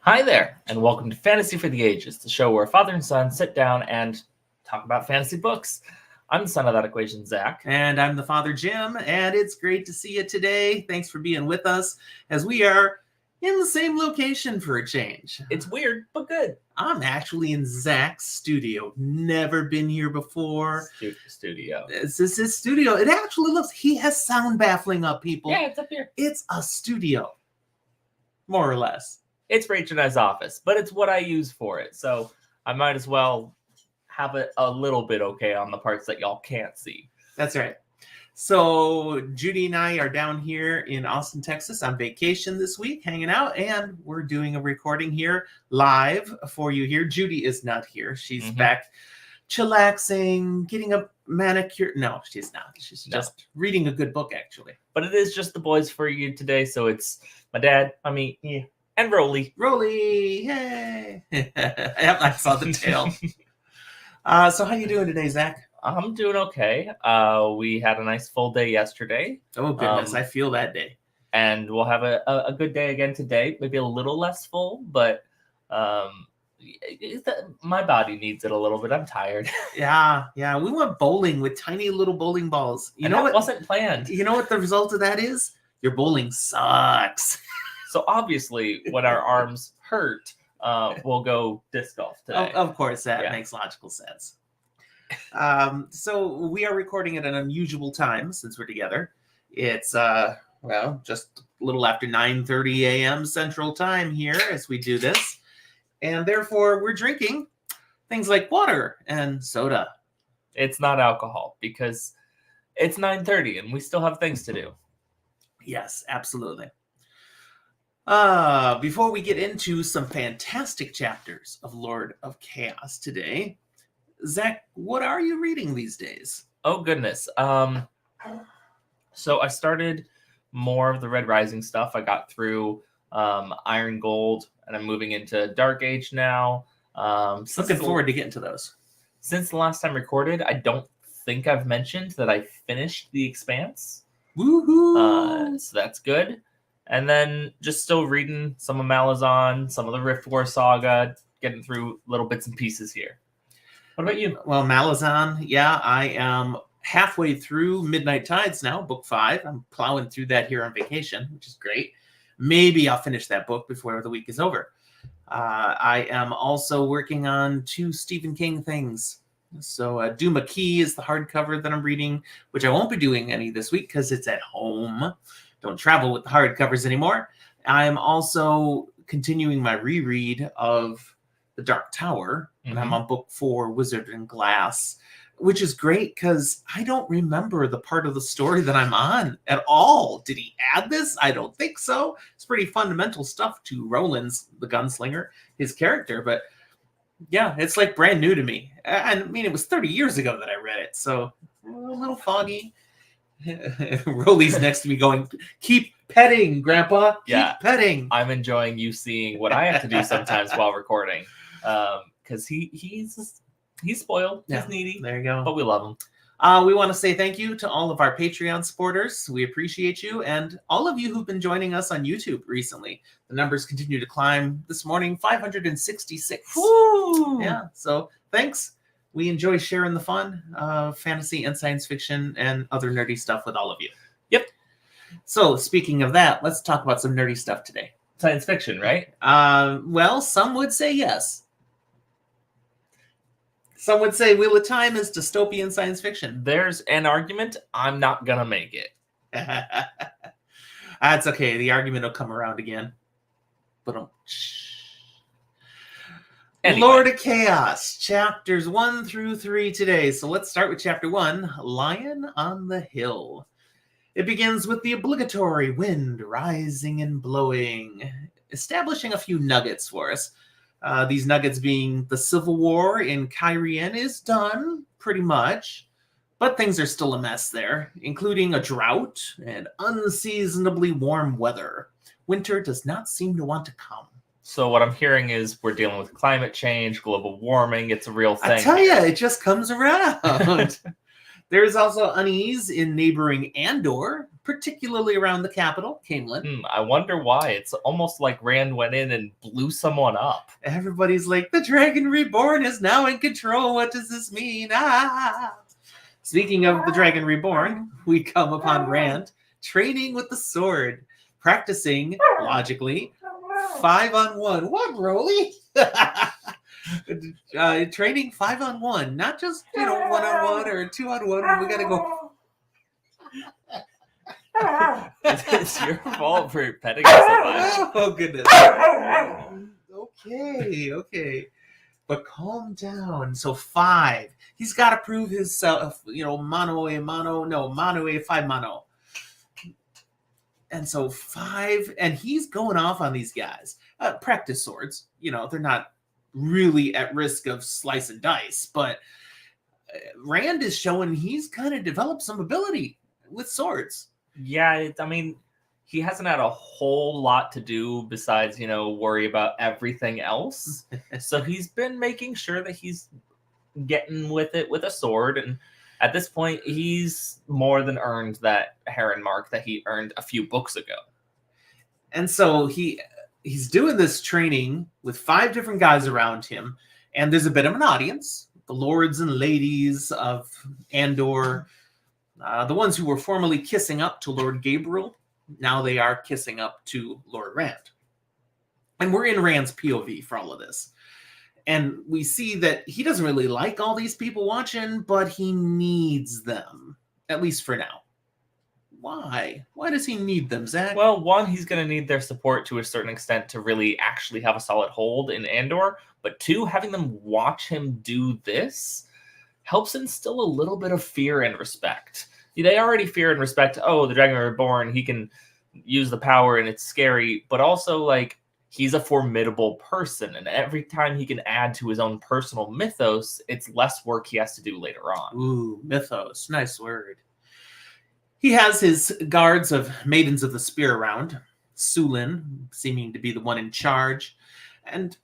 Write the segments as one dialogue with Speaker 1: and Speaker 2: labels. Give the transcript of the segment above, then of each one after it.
Speaker 1: Hi there, and welcome to Fantasy for the Ages, the show where father and son sit down and talk about fantasy books. I'm the son of that equation, Zach.
Speaker 2: And I'm the father, Jim, and it's great to see you today. Thanks for being with us as we are in the same location for a change.
Speaker 1: It's weird, but good.
Speaker 2: I'm actually in Zach's studio. Never been here before.
Speaker 1: Studio.
Speaker 2: This is his studio. It actually looks, he has sound baffling up, people.
Speaker 1: Yeah, it's up here.
Speaker 2: It's a studio, more or less.
Speaker 1: It's Rachel and I's office, but it's what I use for it, so I might as well have it a little bit okay on the parts that y'all can't see.
Speaker 2: That's right. So Judy and I are down here in Austin, Texas on vacation this week, hanging out, and we're doing a recording here live for you here. Judy is not here. She's back chillaxing, getting a manicure. No, she's not. She's just reading a good book, actually.
Speaker 1: But it is just the boys for you today, so it's my dad, me, and Rolly.
Speaker 2: Rolly, yay! I saw the tail. So how you doing today, Zach?
Speaker 1: I'm doing okay. We had a nice full day yesterday.
Speaker 2: Oh, goodness. I feel that day.
Speaker 1: And we'll have a good day again today. Maybe a little less full, but my body needs it a little bit. I'm tired.
Speaker 2: Yeah. We went bowling with tiny little bowling balls. You know what
Speaker 1: wasn't planned.
Speaker 2: You know what the result of that is? Your bowling sucks.
Speaker 1: So obviously, when our arms hurt, we'll go disc golf today.
Speaker 2: Of course, that makes logical sense. So we are recording at an unusual time since we're together. It's just a little after 9:30 a.m. Central Time here as we do this, and therefore we're drinking things like water and soda.
Speaker 1: It's not alcohol because it's 9:30 and we still have things to do.
Speaker 2: Yes, absolutely. Before we get into some fantastic chapters of Lord of Chaos today, Zach, what are you reading these days?
Speaker 1: Oh, goodness. So I started more of the Red Rising stuff. I got through Iron Gold, and I'm moving into Dark Age now.
Speaker 2: Looking forward to getting to those.
Speaker 1: Since the last time recorded, I don't think I've mentioned that I finished The Expanse.
Speaker 2: Woohoo!
Speaker 1: So that's good. And then just still reading some of Malazan, some of the Rift War saga, getting through little bits and pieces here. What about you?
Speaker 2: Well, Malazan, I am halfway through Midnight Tides now, book 5. I'm plowing through that here on vacation, which is great. Maybe I'll finish that book before the week is over. I am also working on 2 Stephen King things. So Duma Key is the hardcover that I'm reading, which I won't be doing any this week because it's at home. Don't travel with the hardcovers anymore. I am also continuing my reread of The Dark Tower, and I'm on book 4, Wizard and Glass, which is great because I don't remember the part of the story that I'm on at all. Did he add this? I don't think so. It's pretty fundamental stuff to Roland's, the gunslinger, his character, but yeah, it's like brand new to me. I mean, it was 30 years ago that I read it, so a little foggy. Rolly's next to me going, keep petting, Grandpa. Keep petting.
Speaker 1: I'm enjoying you seeing what I have to do sometimes while recording. Because he's spoiled.
Speaker 2: Yeah,
Speaker 1: he's needy.
Speaker 2: There you go.
Speaker 1: But we love him.
Speaker 2: We want to say thank you to all of our Patreon supporters. We appreciate you. And all of you who've been joining us on YouTube recently. The numbers continue to climb. This morning, 566.
Speaker 1: Woo!
Speaker 2: Yeah, so thanks. We enjoy sharing the fun of fantasy and science fiction and other nerdy stuff with all of you.
Speaker 1: Yep.
Speaker 2: So speaking of that, let's talk about some nerdy stuff today.
Speaker 1: Science fiction, right?
Speaker 2: Well, some would say yes. Some would say Wheel of Time is dystopian science fiction.
Speaker 1: There's an argument. I'm not going to make it.
Speaker 2: That's okay. The argument will come around again. But anyway. Lord of Chaos, chapters 1 through 3 today. So let's start with chapter 1, Lion on the Hill. It begins with the obligatory wind rising and blowing, establishing a few nuggets for us. These nuggets being the civil war in Cairhien is done, pretty much. But things are still a mess there, including a drought and unseasonably warm weather. Winter does not seem to want to come.
Speaker 1: So what I'm hearing is we're dealing with climate change, global warming. It's a real thing.
Speaker 2: I tell you, it just comes around. There's also unease in neighboring Andor, particularly around the capital, Camelin.
Speaker 1: I wonder why. It's almost like Rand went in and blew someone up.
Speaker 2: Everybody's like, the Dragon Reborn is now in control. What does this mean? Ah! Speaking of the Dragon Reborn, we come upon Rand training with the sword, practicing, logically, 5-on-1. What, Broly? Training 5-on-1, not just 1-on-1 or 2-on-1. We gotta go.
Speaker 1: It's your fault for petting us so much.
Speaker 2: Oh goodness. Okay. But calm down. So 5. He's got to prove himself. Mano a 5 mano. And so 5, and he's going off on these guys. Practice swords. They're not really at risk of slice and dice, but Rand is showing he's kind of developed some ability with swords.
Speaker 1: Yeah, he hasn't had a whole lot to do besides, worry about everything else. So he's been making sure that he's getting with it with a sword, and at this point, he's more than earned that Heron mark that he earned a few books ago.
Speaker 2: And so he's doing this training with 5 different guys around him, and there's a bit of an audience. The lords and ladies of Andor, the ones who were formerly kissing up to Lord Gabriel, now they are kissing up to Lord Rand. And we're in Rand's POV for all of this. And we see that he doesn't really like all these people watching, but he needs them, at least for now. Why? Why does he need them, Zach?
Speaker 1: Well, one, he's going to need their support to a certain extent to really actually have a solid hold in Andor. But 2, having them watch him do this helps instill a little bit of fear and respect. They already fear and respect, the Dragon Reborn, he can use the power and it's scary. But also, he's a formidable person. And every time he can add to his own personal mythos, it's less work he has to do later on.
Speaker 2: Ooh, mythos. Nice word. He has his guards of Maidens of the Spear around, Sulin seeming to be the one in charge, and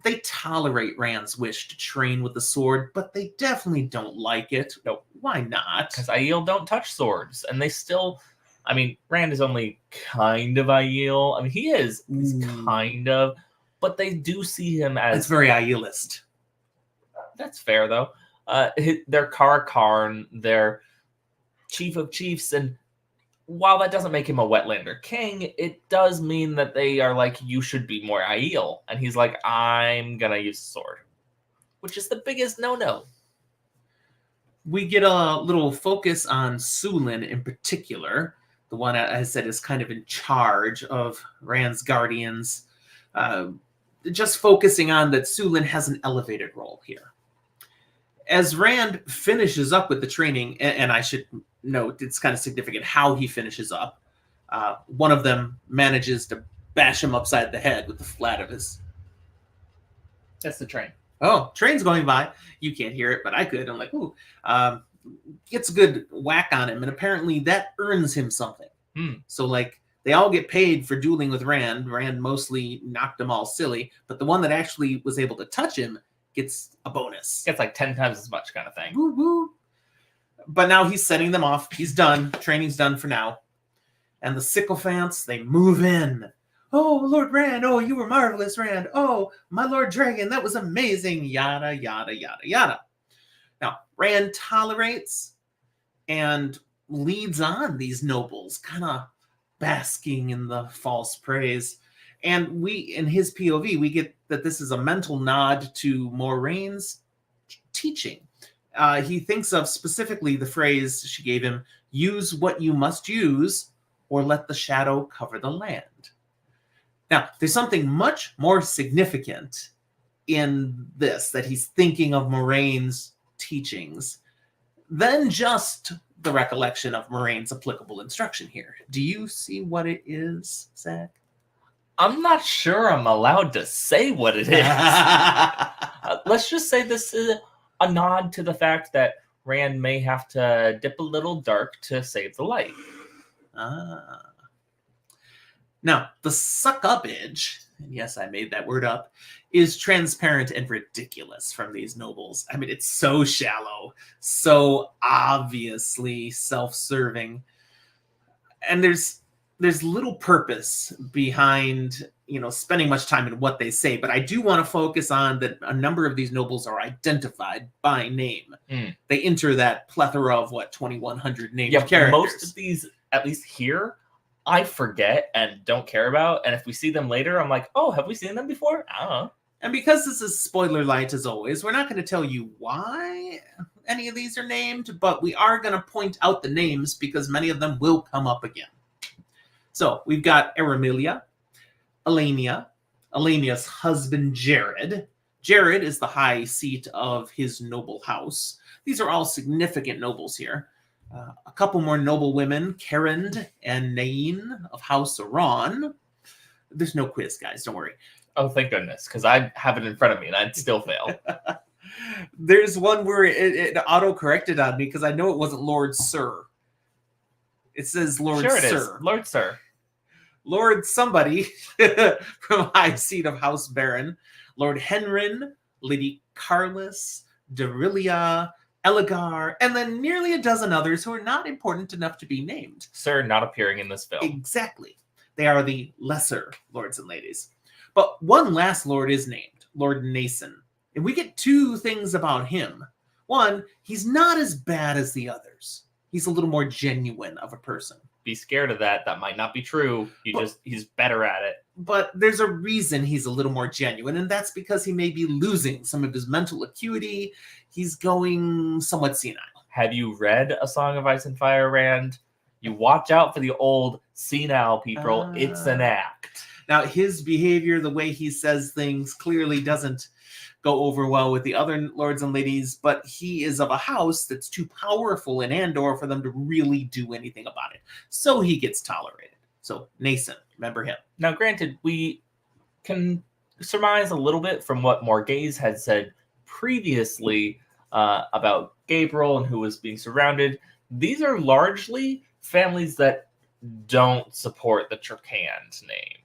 Speaker 2: they tolerate Rand's wish to train with the sword, but they definitely don't like it.
Speaker 1: No.
Speaker 2: Why not?
Speaker 1: Because Aiel don't touch swords, and they still... Rand is only kind of Aiel. He is. He's kind of, but they do see him as...
Speaker 2: It's very Aielist.
Speaker 1: That's fair, though. They're Kara Karn, they're Chief of Chiefs, and while that doesn't make him a Wetlander king, it does mean that they are like, you should be more Aiel. And he's like, I'm gonna use a sword. Which is the biggest no-no.
Speaker 2: We get a little focus on Sulin in particular. The one, as I said, is kind of in charge of Rand's guardians. Just focusing on that Sulin has an elevated role here. As Rand finishes up with the training, and I should note, it's kind of significant how he finishes up. One of them manages to bash him upside the head with the flat of his...
Speaker 1: That's the train.
Speaker 2: Oh, train's going by. You can't hear it, but I could. I'm like, ooh. Gets a good whack on him, and apparently that earns him something. So, they all get paid for dueling with Rand. Rand mostly knocked them all silly, but the one that actually was able to touch him gets a bonus.
Speaker 1: Gets 10 times as much kind of thing.
Speaker 2: Woo woo. But now he's setting them off. He's done. Training's done for now. And the sycophants, they move in. Oh, Lord Rand. Oh, you were marvelous, Rand. Oh, my Lord Dragon, that was amazing. Yada, yada, yada, yada. Now, Rand tolerates and leads on these nobles, kind of basking in the false praise. And we, in his POV, we get that this is a mental nod to Moraine's teaching. He thinks of specifically the phrase she gave him, use what you must use, or let the shadow cover the land. Now, there's something much more significant in this, that he's thinking of Moraine's teachings, than just the recollection of Moraine's applicable instruction here. Do you see what it is, Zach?
Speaker 1: I'm not sure I'm allowed to say what it is. Let's just say this is a nod to the fact that Rand may have to dip a little dark to save the light.
Speaker 2: Now, the suck up edge, and yes, I made that word up, is transparent and ridiculous from these nobles. I mean, it's so shallow, so obviously self-serving, and there's little purpose behind spending much time in what they say. But I do want to focus on that a number of these nobles are identified by name. They enter that plethora of 2,100 named characters.
Speaker 1: Most of these, at least here, I forget and don't care about. And if we see them later, I'm like, oh, have we seen them before? I don't know.
Speaker 2: And because this is spoiler light as always, we're not going to tell you why any of these are named, but we are going to point out the names because many of them will come up again. So we've got Eremilia, Elenia, Elenia's husband Jared. Jared is the high seat of his noble house. These are all significant nobles here. A couple more noble women, Karen and Nain of House Iran. There's no quiz, guys. Don't worry.
Speaker 1: Oh, thank goodness, because I have it in front of me and I'd still fail.
Speaker 2: There's one where it auto-corrected on me because I know it wasn't Lord Sir. It says Lord Sir.
Speaker 1: Sure it is. Lord Sir.
Speaker 2: Lord somebody from High Seat of House Baron. Lord Henrin, Lady Carlos, Derilia, Eligar, and then nearly a dozen others who are not important enough to be named.
Speaker 1: Sir not appearing in this film.
Speaker 2: Exactly. They are the lesser lords and ladies. But one last lord is named, Lord Nason. And we get two things about him. One, he's not as bad as the others. He's a little more genuine of a person.
Speaker 1: Be scared of that. That might not be true. He's better at it.
Speaker 2: But there's a reason he's a little more genuine, and that's because he may be losing some of his mental acuity. He's going somewhat senile.
Speaker 1: Have you read A Song of Ice and Fire, Rand? You watch out for the old senile people. It's an act.
Speaker 2: Now, his behavior, the way he says things, clearly doesn't go over well with the other lords and ladies, but he is of a house that's too powerful in Andor for them to really do anything about it. So he gets tolerated. So, Nason, remember him.
Speaker 1: Now, granted, we can surmise a little bit from what Morghese had said previously about Gabriel and who was being surrounded. These are largely families that don't support the Turkand name.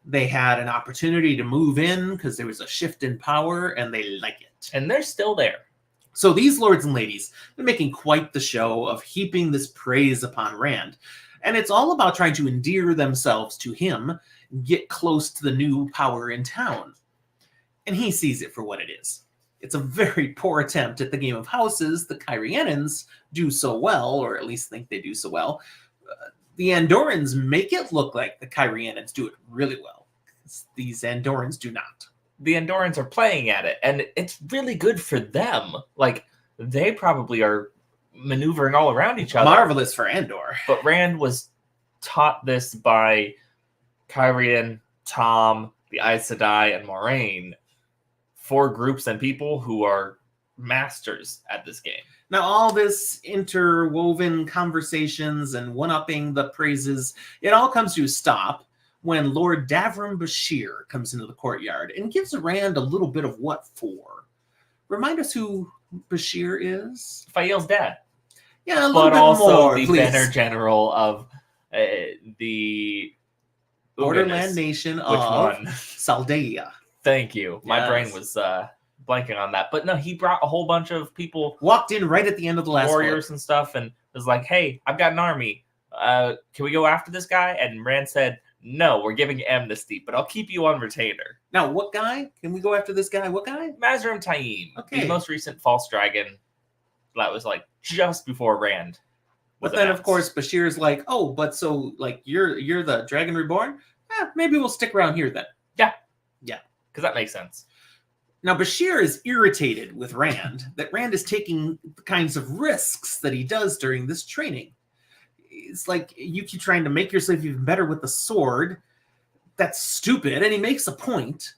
Speaker 2: They had an opportunity to move in because there was a shift in power, and they like it.
Speaker 1: And they're still there.
Speaker 2: So these lords and ladies, they're making quite the show of heaping this praise upon Rand. And it's all about trying to endear themselves to him, get close to the new power in town. And he sees it for what it is. It's a very poor attempt at the game of houses the Kyrianans do so well, or at least think they do so well. The Andorans make it look like the Kyrianans do it really well. These Andorans do not.
Speaker 1: The Andorans are playing at it, and it's really good for them. Like, they probably are maneuvering all around each other.
Speaker 2: Marvelous for Andor.
Speaker 1: But Rand was taught this by Kyrian, Tom, the Aes Sedai, and Moraine. 4 groups and people who are masters at this game.
Speaker 2: Now, all this interwoven conversations and one-upping the praises, it all comes to a stop when Lord Davram Bashir comes into the courtyard and gives Rand a little bit of what for. Remind us who Bashir is?
Speaker 1: Fael's dad.
Speaker 2: Yeah, a little
Speaker 1: but
Speaker 2: bit
Speaker 1: also
Speaker 2: more,
Speaker 1: the
Speaker 2: please.
Speaker 1: Banner General of the
Speaker 2: Borderland nation of
Speaker 1: one?
Speaker 2: Saldaea.
Speaker 1: Thank you. My
Speaker 2: Yes.
Speaker 1: Brain was blanking on that. But no, he brought a whole bunch of people,
Speaker 2: Walked in right at the end of the last
Speaker 1: warriors
Speaker 2: book.
Speaker 1: and stuff, and was like, hey, I've got an army. Can we go after this guy? And Rand said, no, we're giving amnesty, but I'll keep you on retainer.
Speaker 2: Now, what guy? Can we go after this guy? What guy?
Speaker 1: Mazrim Taim,
Speaker 2: Okay.
Speaker 1: the most recent false dragon. That was like just before Rand.
Speaker 2: But then, of course, Bashir's like, oh, but so, like, you're the Dragon Reborn? Maybe we'll stick around here then.
Speaker 1: Because that makes sense.
Speaker 2: Now, Bashir is irritated with Rand, that Rand is taking the kinds of risks that he does during this training. It's like, you keep trying to make yourself even better with the sword. That's stupid. And he makes a point,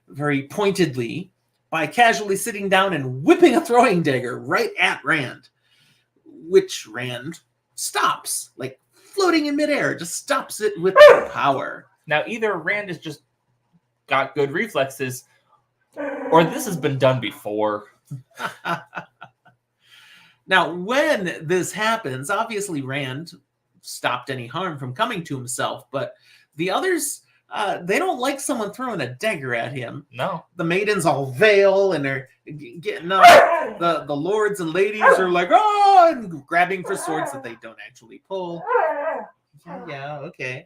Speaker 2: very pointedly, by casually sitting down and whipping a throwing dagger right at Rand, which Rand stops, like floating in midair, just stops it with power.
Speaker 1: Now, either Rand has just got good reflexes, or this has been done before.
Speaker 2: Now, when this happens, obviously Rand stopped any harm from coming to himself. But the others, they don't like someone throwing a dagger at him.
Speaker 1: No.
Speaker 2: The maidens all veil and they're getting up. The lords and ladies are like, oh, and grabbing for swords that they don't actually pull. Yeah, okay.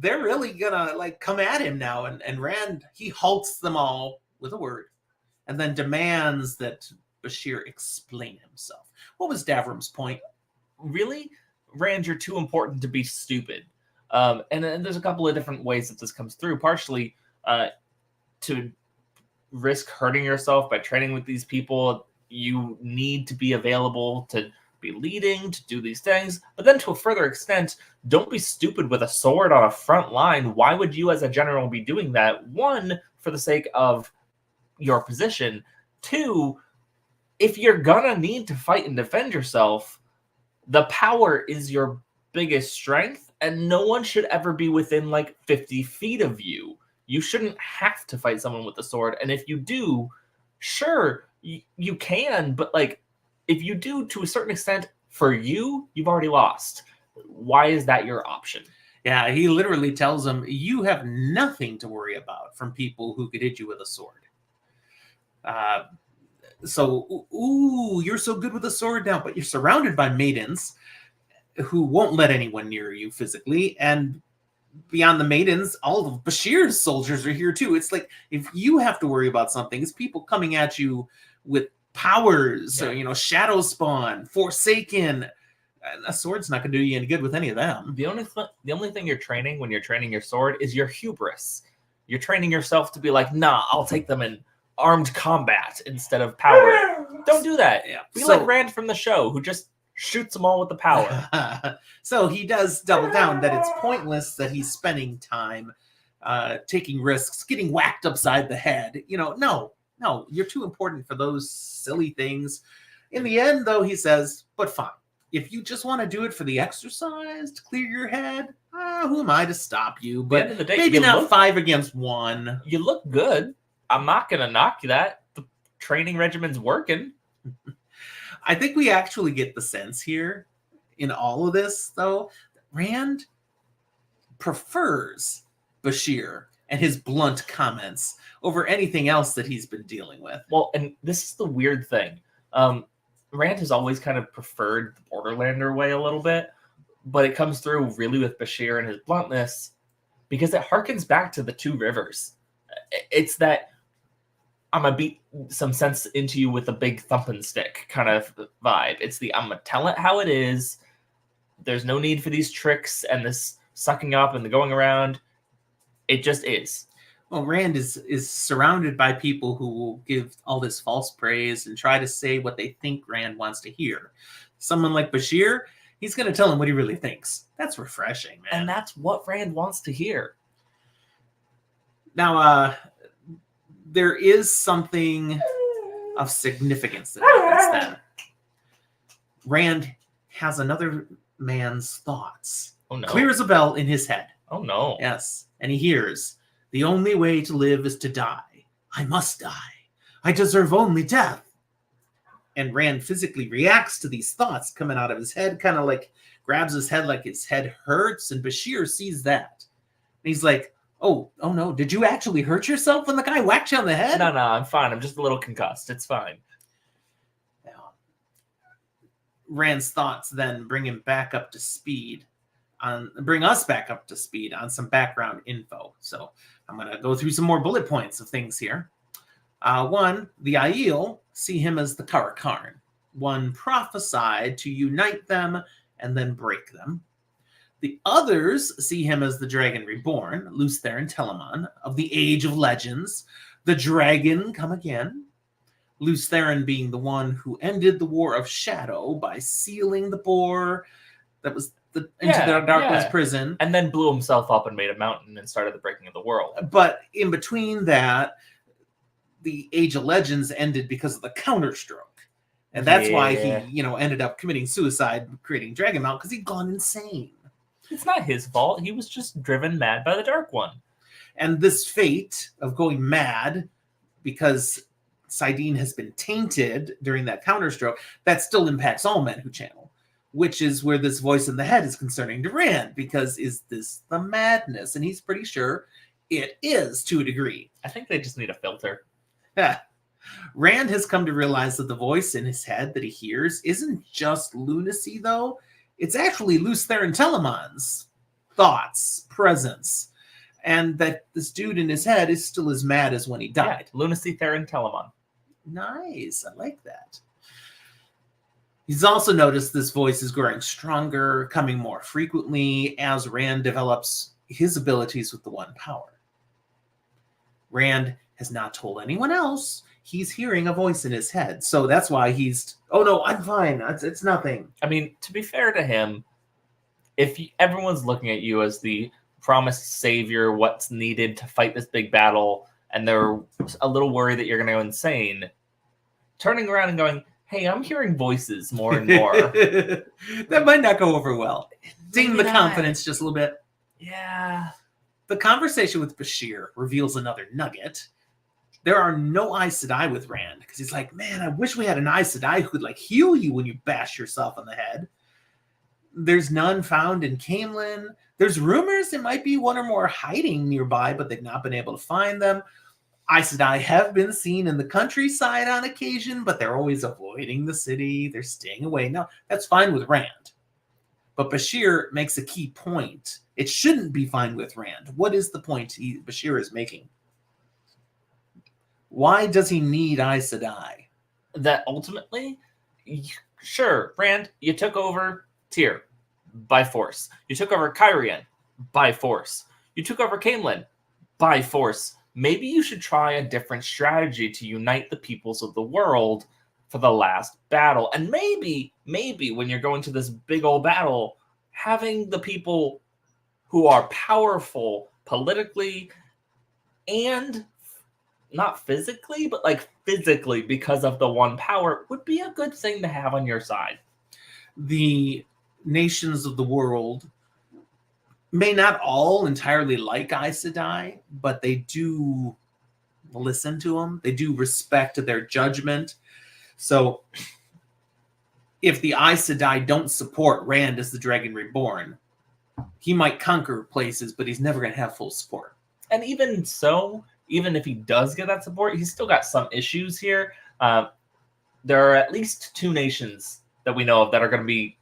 Speaker 2: They're really gonna like come at him now, and Rand, he halts them all with a word and then demands that Bashir explain himself. What was Davram's point?
Speaker 1: Really, Rand, you're too important to be stupid. And there's a couple of different ways that this comes through. Partially, to risk hurting yourself by training with these people, you need to be available to be leading, to do these things. But then to a further extent, don't be stupid with a sword on a front line. Why would you as a general be doing that? One, for the sake of your position. Two, if you're gonna need to fight and defend yourself, the power is your biggest strength, and no one should ever be within like 50 feet of you. You shouldn't have to fight someone with a sword, and if you do, sure, you can, but like, if you do to a certain extent, for you, you've already lost. Why is that your option?
Speaker 2: Yeah, he literally tells him, you have nothing to worry about from people who could hit you with a sword. So, you're so good with a sword now, but you're surrounded by maidens who won't let anyone near you physically. And beyond the maidens, all of Bashir's soldiers are here too. It's like, if you have to worry about something, it's people coming at you with powers, or, shadow spawn, forsaken. A sword's not going to do you any good with any of them.
Speaker 1: The only thing you're training when you're training your sword is your hubris. You're training yourself to be like, nah, I'll take them in armed combat instead of power. Don't do that.
Speaker 2: Yeah.
Speaker 1: Be like Rand from the show, who just shoots them all with the power.
Speaker 2: So he does double down that it's pointless that he's spending time taking risks, getting whacked upside the head. No, you're too important for those silly things. In the end, though, he says, but fine. If you just want to do it for the exercise, to clear your head, who am I to stop you? But
Speaker 1: at the end of the day,
Speaker 2: maybe not 5 against 1.
Speaker 1: You look good. I'm not going to knock that. The training regimen's working.
Speaker 2: I think we actually get the sense here in all of this, though, that Rand prefers Bashir and his blunt comments over anything else that he's been dealing with.
Speaker 1: Well, and this is the weird thing. Rand has always kind of preferred the Borderlander way a little bit, but it comes through really with Bashir and his bluntness because it harkens back to the Two Rivers. It's that I'm going to beat some sense into you with a big thumping stick kind of vibe. It's the I'm going to tell it how it is. There's no need for these tricks and this sucking up and the going around. It just is.
Speaker 2: Well, Rand is surrounded by people who will give all this false praise and try to say what they think Rand wants to hear. Someone like Bashir, he's going to tell him what he really thinks. That's refreshing, man.
Speaker 1: And that's what Rand wants to hear.
Speaker 2: Now, there is something of significance that happens then. Rand has another man's thoughts.
Speaker 1: Oh, no.
Speaker 2: Clear as a bell in his head.
Speaker 1: Oh, no.
Speaker 2: Yes. And he hears, the only way to live is to die. I must die. I deserve only death. And Rand physically reacts to these thoughts coming out of his head, kind of like grabs his head like his head hurts. And Bashir sees that. And he's like, oh no, did you actually hurt yourself when the guy whacked you on the head?
Speaker 1: No, I'm fine. I'm just a little concussed. It's fine.
Speaker 2: Now, Rand's thoughts then bring us back up to speed on some background info. So I'm going to go through some more bullet points of things here. 1, the Aiel see him as the Karakarn. One prophesied to unite them and then break them. The others see him as the Dragon Reborn, Lews Therin Telamon, of the Age of Legends, the Dragon come again. Lews Therin being the one who ended the War of Shadow by sealing the boar that was into the Darkness prison.
Speaker 1: And then blew himself up and made a mountain and started the breaking of the world.
Speaker 2: But in between that, the Age of Legends ended because of the counterstroke. And that's why he, ended up committing suicide, creating Dragonmount, because he'd gone insane.
Speaker 1: It's not his fault. He was just driven mad by the Dark One.
Speaker 2: And this fate of going mad because Saidin has been tainted during that counterstroke, that still impacts all men who channel. which is where this voice in the head is concerning to Rand, because is this the madness? And he's pretty sure it is to a degree.
Speaker 1: I think they just need a filter.
Speaker 2: Rand has come to realize that the voice in his head that he hears isn't just lunacy, though. It's actually Luce Theron Telemon's thoughts, presence, and that this dude in his head is still as mad as when he died.
Speaker 1: Yeah, Lunacy Theron Telemon.
Speaker 2: Nice. I like that. He's also noticed this voice is growing stronger, coming more frequently as Rand develops his abilities with the One Power. Rand has not told anyone else he's hearing a voice in his head, so that's why he's, oh no, I'm fine, it's nothing.
Speaker 1: I mean, to be fair to him, if everyone's looking at you as the promised savior, what's needed to fight this big battle, and they're a little worried that you're going to go insane, turning around and going, hey, I'm hearing voices more and more.
Speaker 2: That might not go over well. Ding the confidence just a little bit.
Speaker 1: Yeah.
Speaker 2: The conversation with Bashir reveals another nugget. There are no Aes Sedai with Rand, because he's like, man, I wish we had an Aes Sedai who could like heal you when you bash yourself on the head. There's none found in Caemlyn. There's rumors there might be one or more hiding nearby, but they've not been able to find them. Aes Sedai have been seen in the countryside on occasion, but they're always avoiding the city. They're staying away. Now, that's fine with Rand. But Bashir makes a key point. It shouldn't be fine with Rand. What is the point Bashir is making? Why does he need Aes Sedai?
Speaker 1: That ultimately, sure, Rand, you took over Tyr by force. You took over Cairhien by force. You took over Caemlyn by force. Maybe you should try a different strategy to unite the peoples of the world for the last battle. And maybe when you're going to this big old battle, having the people who are powerful politically and not physically, but like physically because of the One Power would be a good thing to have on your side.
Speaker 2: The nations of the world may not all entirely like Aes Sedai, but they do listen to them. They do respect their judgment. So if the Aes Sedai don't support Rand as the Dragon Reborn, he might conquer places, but he's never going to have full support.
Speaker 1: And even so, even if he does get that support, he's still got some issues here. There are at least 2 nations that we know of that are going to be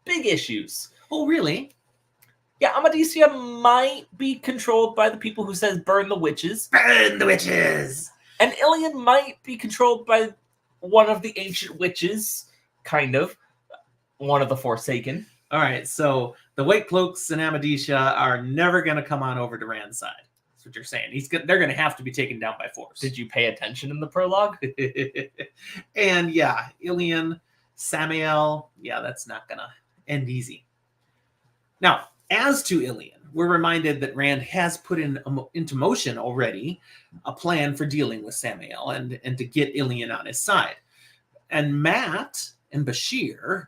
Speaker 1: big issues.
Speaker 2: Oh, really?
Speaker 1: Yeah, Amadisia might be controlled by the people who says burn the witches.
Speaker 2: Burn the witches!
Speaker 1: And Ilion might be controlled by one of the ancient witches, kind of. One of the Forsaken.
Speaker 2: All right, so the White Cloaks and Amadisia are never going to come on over to Rand's side. That's what you're saying. They're going to have to be taken down by force.
Speaker 1: Did you pay attention in the prologue?
Speaker 2: And yeah, Ilion, Samael, yeah, that's not going to end easy. Now, as to Ilion, we're reminded that Rand has put into motion already a plan for dealing with Samael and to get Ilion on his side. And Matt and Bashir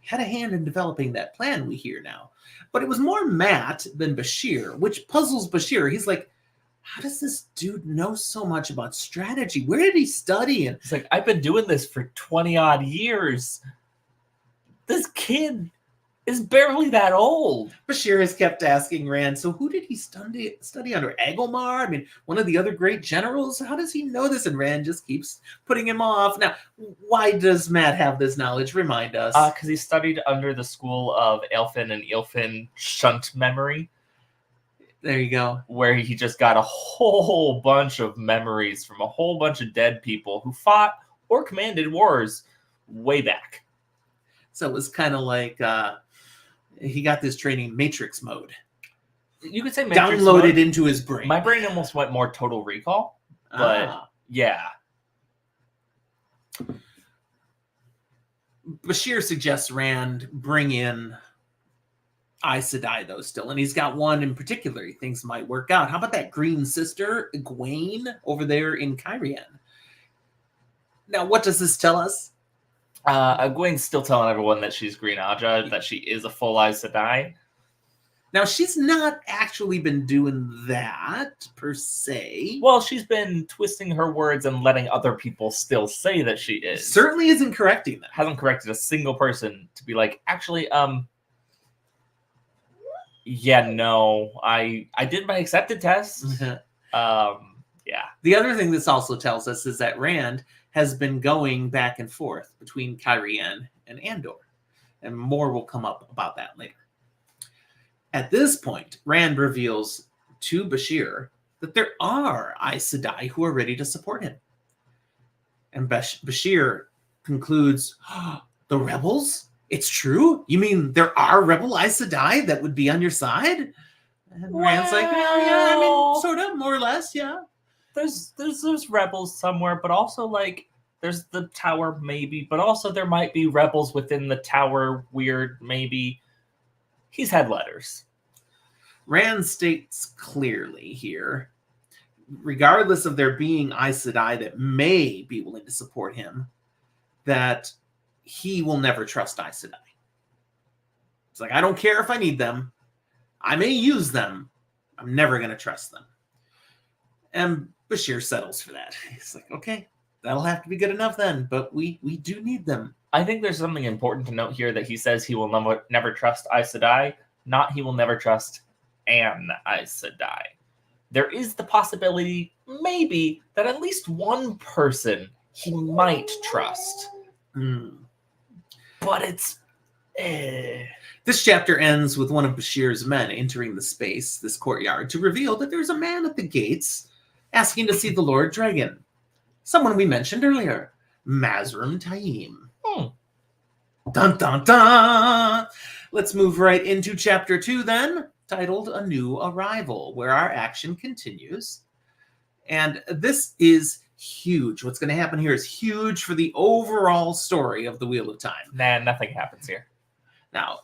Speaker 2: had a hand in developing that plan, we hear now. But it was more Matt than Bashir, which puzzles Bashir. He's like, how does this dude know so much about strategy? Where did he study? And
Speaker 1: it's like, I've been doing this for 20 odd years. This kid is barely that old.
Speaker 2: Bashir has kept asking Rand, so who did he study under? Agilmar? I mean, one of the other great generals? How does he know this? And Rand just keeps putting him off. Now, why does Matt have this knowledge? Remind us.
Speaker 1: Because he studied under the school of Elfin and Ilfin Shunt Memory.
Speaker 2: There you go.
Speaker 1: Where he just got a whole bunch of memories from a whole bunch of dead people who fought or commanded wars way back.
Speaker 2: So it was kind of like he got this training Matrix mode.
Speaker 1: You could say Matrix
Speaker 2: downloaded
Speaker 1: mode.
Speaker 2: Into his brain.
Speaker 1: My brain almost went more Total Recall, but yeah.
Speaker 2: Bashir suggests Rand bring in Aes Sedai, though, still. And he's got one in particular he thinks might work out. How about that green sister, Egwene, over there in Cairhien? Now, what does this tell us?
Speaker 1: Egwene's still telling everyone that she's Green Aja, that she is a full Aes Sedai.
Speaker 2: Now, she's not actually been doing that, per se.
Speaker 1: Well, she's been twisting her words and letting other people still say that she is.
Speaker 2: Certainly isn't correcting them.
Speaker 1: Hasn't corrected a single person to be like, actually, yeah, no, I did my accepted test. Yeah.
Speaker 2: The other thing this also tells us is that Rand has been going back and forth between Cairhien and Andor. And more will come up about that later. At this point, Rand reveals to Bashir that there are Aes Sedai who are ready to support him. And Bashir concludes, oh, the rebels? It's true? You mean there are rebel Aes Sedai that would be on your side? And Rand's like, yeah, I mean, sort of, more or less, yeah.
Speaker 1: There's rebels somewhere, but also like there's the tower maybe, but also there might be rebels within the tower, weird maybe. He's had letters.
Speaker 2: Rand states clearly here, regardless of there being Aes Sedai that may be willing to support him, that he will never trust Aes Sedai. It's like, I don't care if I need them. I may use them. I'm never going to trust them. And Bashir settles for that. He's like, okay, that'll have to be good enough then, but we do need them.
Speaker 1: I think there's something important to note here that he says he will never trust Aes Sedai, not he will never trust an Aes Sedai. There is the possibility, maybe, that at least one person he might trust. But it's...
Speaker 2: This chapter ends with one of Bashir's men entering the space, this courtyard, to reveal that there's a man at the gates asking to see the Lord Dragon. Someone we mentioned earlier, Mazrim Taim. Dun, dun, dun! Let's move right into chapter 2 then, titled A New Arrival, where our action continues. And this is huge. What's going to happen here is huge for the overall story of the Wheel of Time.
Speaker 1: Nah, nothing happens here.
Speaker 2: Now,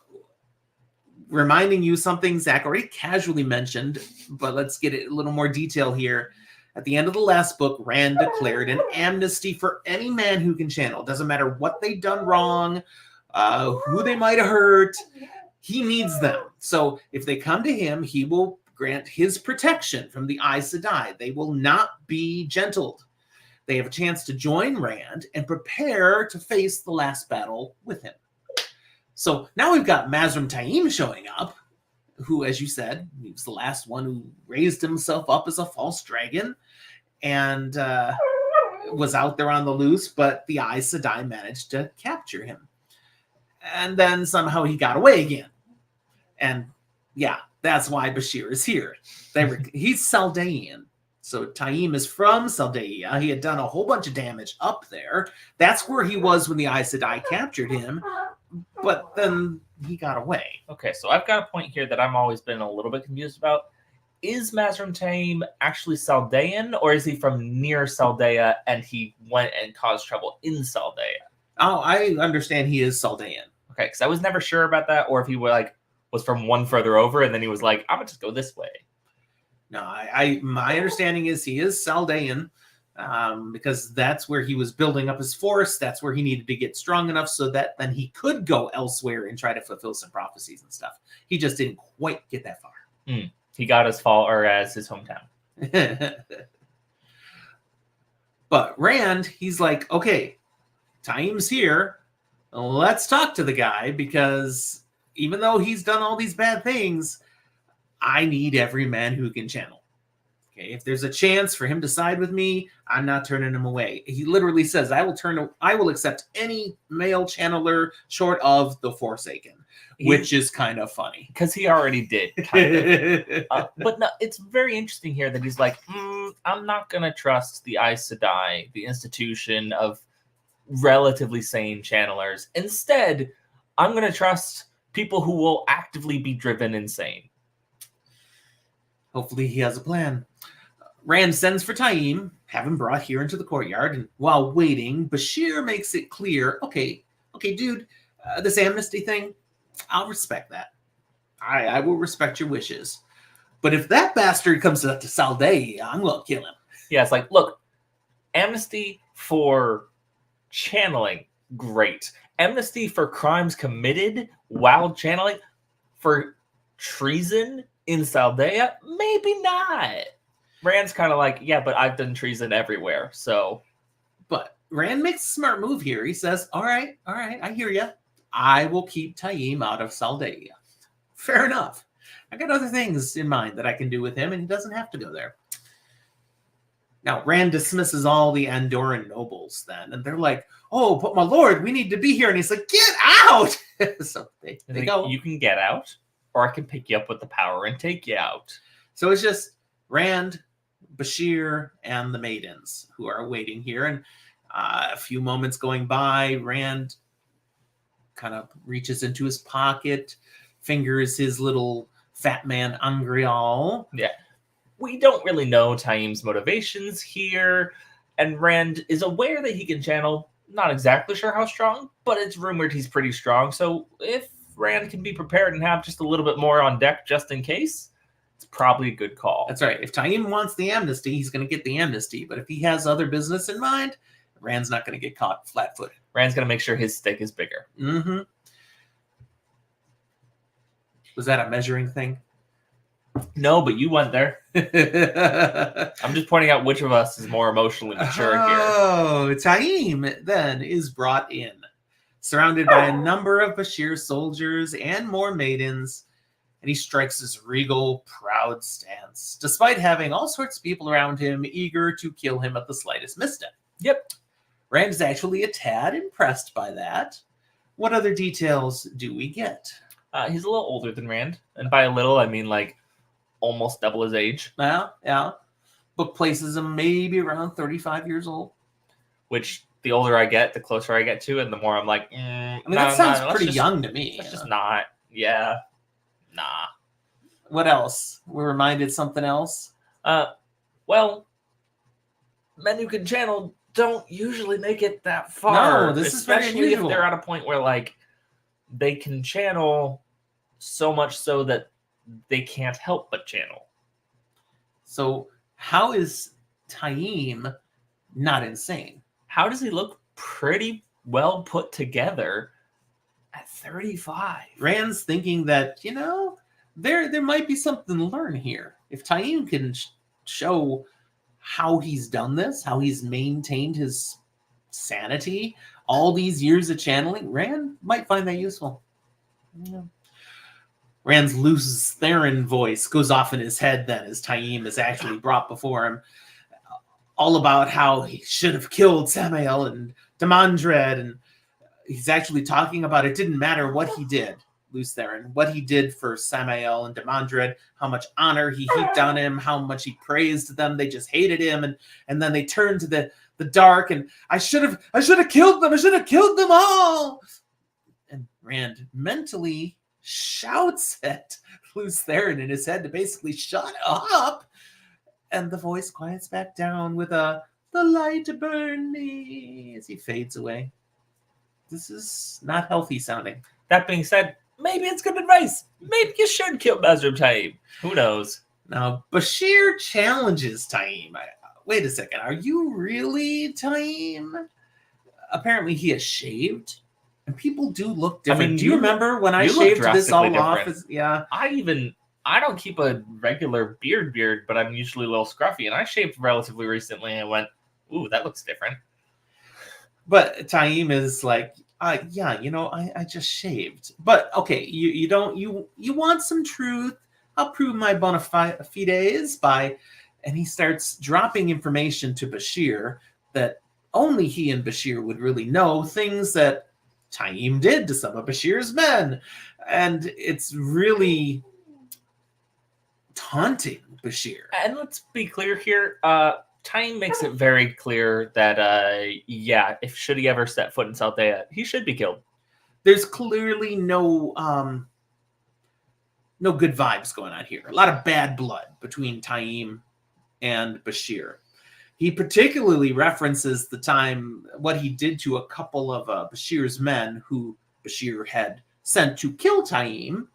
Speaker 2: reminding you something Zach already casually mentioned, but let's get a little more detail here. At the end of the last book, Rand declared an amnesty for any man who can channel. Doesn't matter what they've done wrong, who they might have hurt. He needs them. So if they come to him, he will grant his protection from the Aes Sedai. They will not be gentled. They have a chance to join Rand and prepare to face the last battle with him. So now we've got Mazrim Taim showing up, who, as you said, he was the last one who raised himself up as a false dragon and was out there on the loose, but the Aes Sedai managed to capture him. And then somehow he got away again. And yeah, that's why Bashir is here. He's Saldaean. So Taim is from Saldaea. He had done a whole bunch of damage up there. That's where he was when the Aes Sedai captured him. But then he got away.
Speaker 1: Okay, so I've got a point here that I've always been a little bit confused about. Is Mazrim Taim actually Saldaean, or is he from near Saldaea and he went and caused trouble in Saldaea?
Speaker 2: Oh, I understand he is Saldaean.
Speaker 1: Okay, because I was never sure about that, or if he was from one further over and then he was like, I'm gonna just go this way.
Speaker 2: No, my understanding is he is Saldaean, because that's where he was building up his force. That's where he needed to get strong enough so that then he could go elsewhere and try to fulfill some prophecies and stuff. He just didn't quite get that far.
Speaker 1: He got as far as his hometown.
Speaker 2: But Rand, he's like, okay, Taim's here. Let's talk to the guy, because even though he's done all these bad things, I need every man who can channel. Okay, if there's a chance for him to side with me, I'm not turning him away. He literally says, I will accept any male channeler short of the Forsaken, which is kind of funny.
Speaker 1: Because he already did, kind of. But no, it's very interesting here that he's like, I'm not going to trust the Aes Sedai, the institution of relatively sane channelers. Instead, I'm going to trust people who will actively be driven insane.
Speaker 2: Hopefully he has a plan. Rand sends for Taim, have him brought here into the courtyard, and while waiting, Bashir makes it clear, okay, dude, this amnesty thing, I'll respect that. I will respect your wishes. But if that bastard comes up to Saldaea, I'm going to kill him.
Speaker 1: Yeah, it's like, look, amnesty for channeling, great. Amnesty for crimes committed while channeling, for treason in Saldea? Maybe not. Rand's kind of like, yeah, but I've done treason everywhere, so.
Speaker 2: But Rand makes a smart move here. He says, all right, I hear you. I will keep Taim out of Saldea. Fair enough. I got other things in mind that I can do with him, and he doesn't have to go there. Now, Rand dismisses all the Andorran nobles then, and they're like, oh, but my lord, we need to be here. And he's like, get out! So they go.
Speaker 1: You can get out, or I can pick you up with the power and take you out.
Speaker 2: So it's just Rand, Bashir, and the maidens who are waiting here. And a few moments going by, Rand kind of reaches into his pocket, fingers his little fat man Angreal.
Speaker 1: Yeah. We don't really know Taim's motivations here, and Rand is aware that he can channel. Not exactly sure how strong, but it's rumored he's pretty strong. So if Rand can be prepared and have just a little bit more on deck just in case, it's probably a good call.
Speaker 2: That's right. If Taim wants the amnesty, he's going to get the amnesty. But if he has other business in mind, Rand's not going to get caught flat-footed.
Speaker 1: Rand's going to make sure his stick is bigger.
Speaker 2: Mm-hmm. Was that a measuring thing?
Speaker 1: No, but you went there. I'm just pointing out which of us is more emotionally mature here.
Speaker 2: Oh, Taim then is brought in, surrounded by a number of Bashir soldiers and more maidens, and he strikes his regal, proud stance, despite having all sorts of people around him eager to kill him at the slightest misstep.
Speaker 1: Yep.
Speaker 2: Rand is actually a tad impressed by that. What other details do we get?
Speaker 1: He's a little older than Rand, and by a little, I mean like almost double his age.
Speaker 2: Yeah. Book places him maybe around 35 years old.
Speaker 1: Which, the older I get, the closer I get to, and the more I'm like,
Speaker 2: that sounds pretty young to me.
Speaker 1: That's just not. Yeah. Nah.
Speaker 2: What else? We're reminded something else?
Speaker 1: Well, men who can channel don't usually make it that far.
Speaker 2: No, this is very
Speaker 1: especially if
Speaker 2: unusual.
Speaker 1: they're at a point where, like, they can channel so much so that they can't help but channel.
Speaker 2: So how is Taim not insane?
Speaker 1: How does he look pretty well put together at 35?
Speaker 2: Rand's thinking that, there might be something to learn here. If Taim can show how he's done this, how he's maintained his sanity all these years of channeling, Rand might find that useful. Yeah. Rand's loose Theron voice goes off in his head then as Taim is actually brought before him, all about how he should have killed Samael and Demandred, and he's actually talking about it didn't matter what he did, Luce Theron, what he did for Samael and Demandred, how much honor he heaped on him, how much he praised them, they just hated him, and then they turned to the dark, and I should have killed them, I should have killed them all. And Rand mentally shouts at Luce Theron in his head to basically shut up, and the voice quiets back down with the light burn me as he fades away. This is not healthy sounding.
Speaker 1: That being said, maybe it's good advice. Maybe you should kill Mazrim Taim. Who knows?
Speaker 2: Now, Bashir challenges Taim. Wait a second, are you really Taim? Apparently he has shaved. And people do look different.
Speaker 1: I mean,
Speaker 2: do you remember when I shaved this all off? Yeah.
Speaker 1: I don't keep a regular beard, but I'm usually a little scruffy. And I shaved relatively recently and went, ooh, that looks different.
Speaker 2: But Taim is like, yeah, I just shaved. But okay, you want some truth. I'll prove my bona fides by, and he starts dropping information to Bashir that only he and Bashir would really know, things that Taim did to some of Bashir's men. And it's really taunting Bashir.
Speaker 1: And let's be clear here. Taim makes it very clear that, if should he ever set foot in Saldea, he should be killed.
Speaker 2: There's clearly no good vibes going on here. A lot of bad blood between Taim and Bashir. He particularly references the time, what he did to a couple of Bashir's men who Bashir had sent to kill Taim.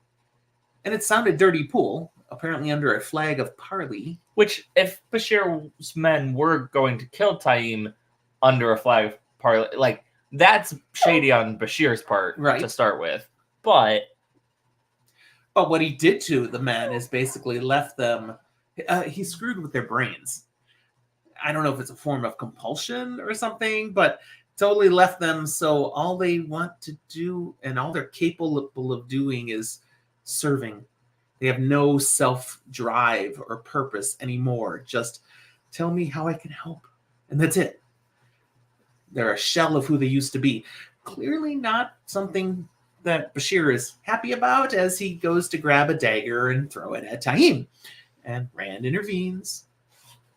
Speaker 2: And it sounded dirty pool, apparently under a flag of parley.
Speaker 1: Which, if Bashir's men were going to kill Taim under a flag of parley, like, that's shady on Bashir's part,
Speaker 2: right,
Speaker 1: to start with. But
Speaker 2: But what he did to the men is basically left them, he screwed with their brains. I don't know if it's a form of compulsion or something, but totally left them so all they want to do and all they're capable of doing is serving. They have no self-drive or purpose anymore. Just tell me how I can help. And that's it. They're a shell of who they used to be. Clearly not something that Bashir is happy about as he goes to grab a dagger and throw it at Taim. And Rand intervenes.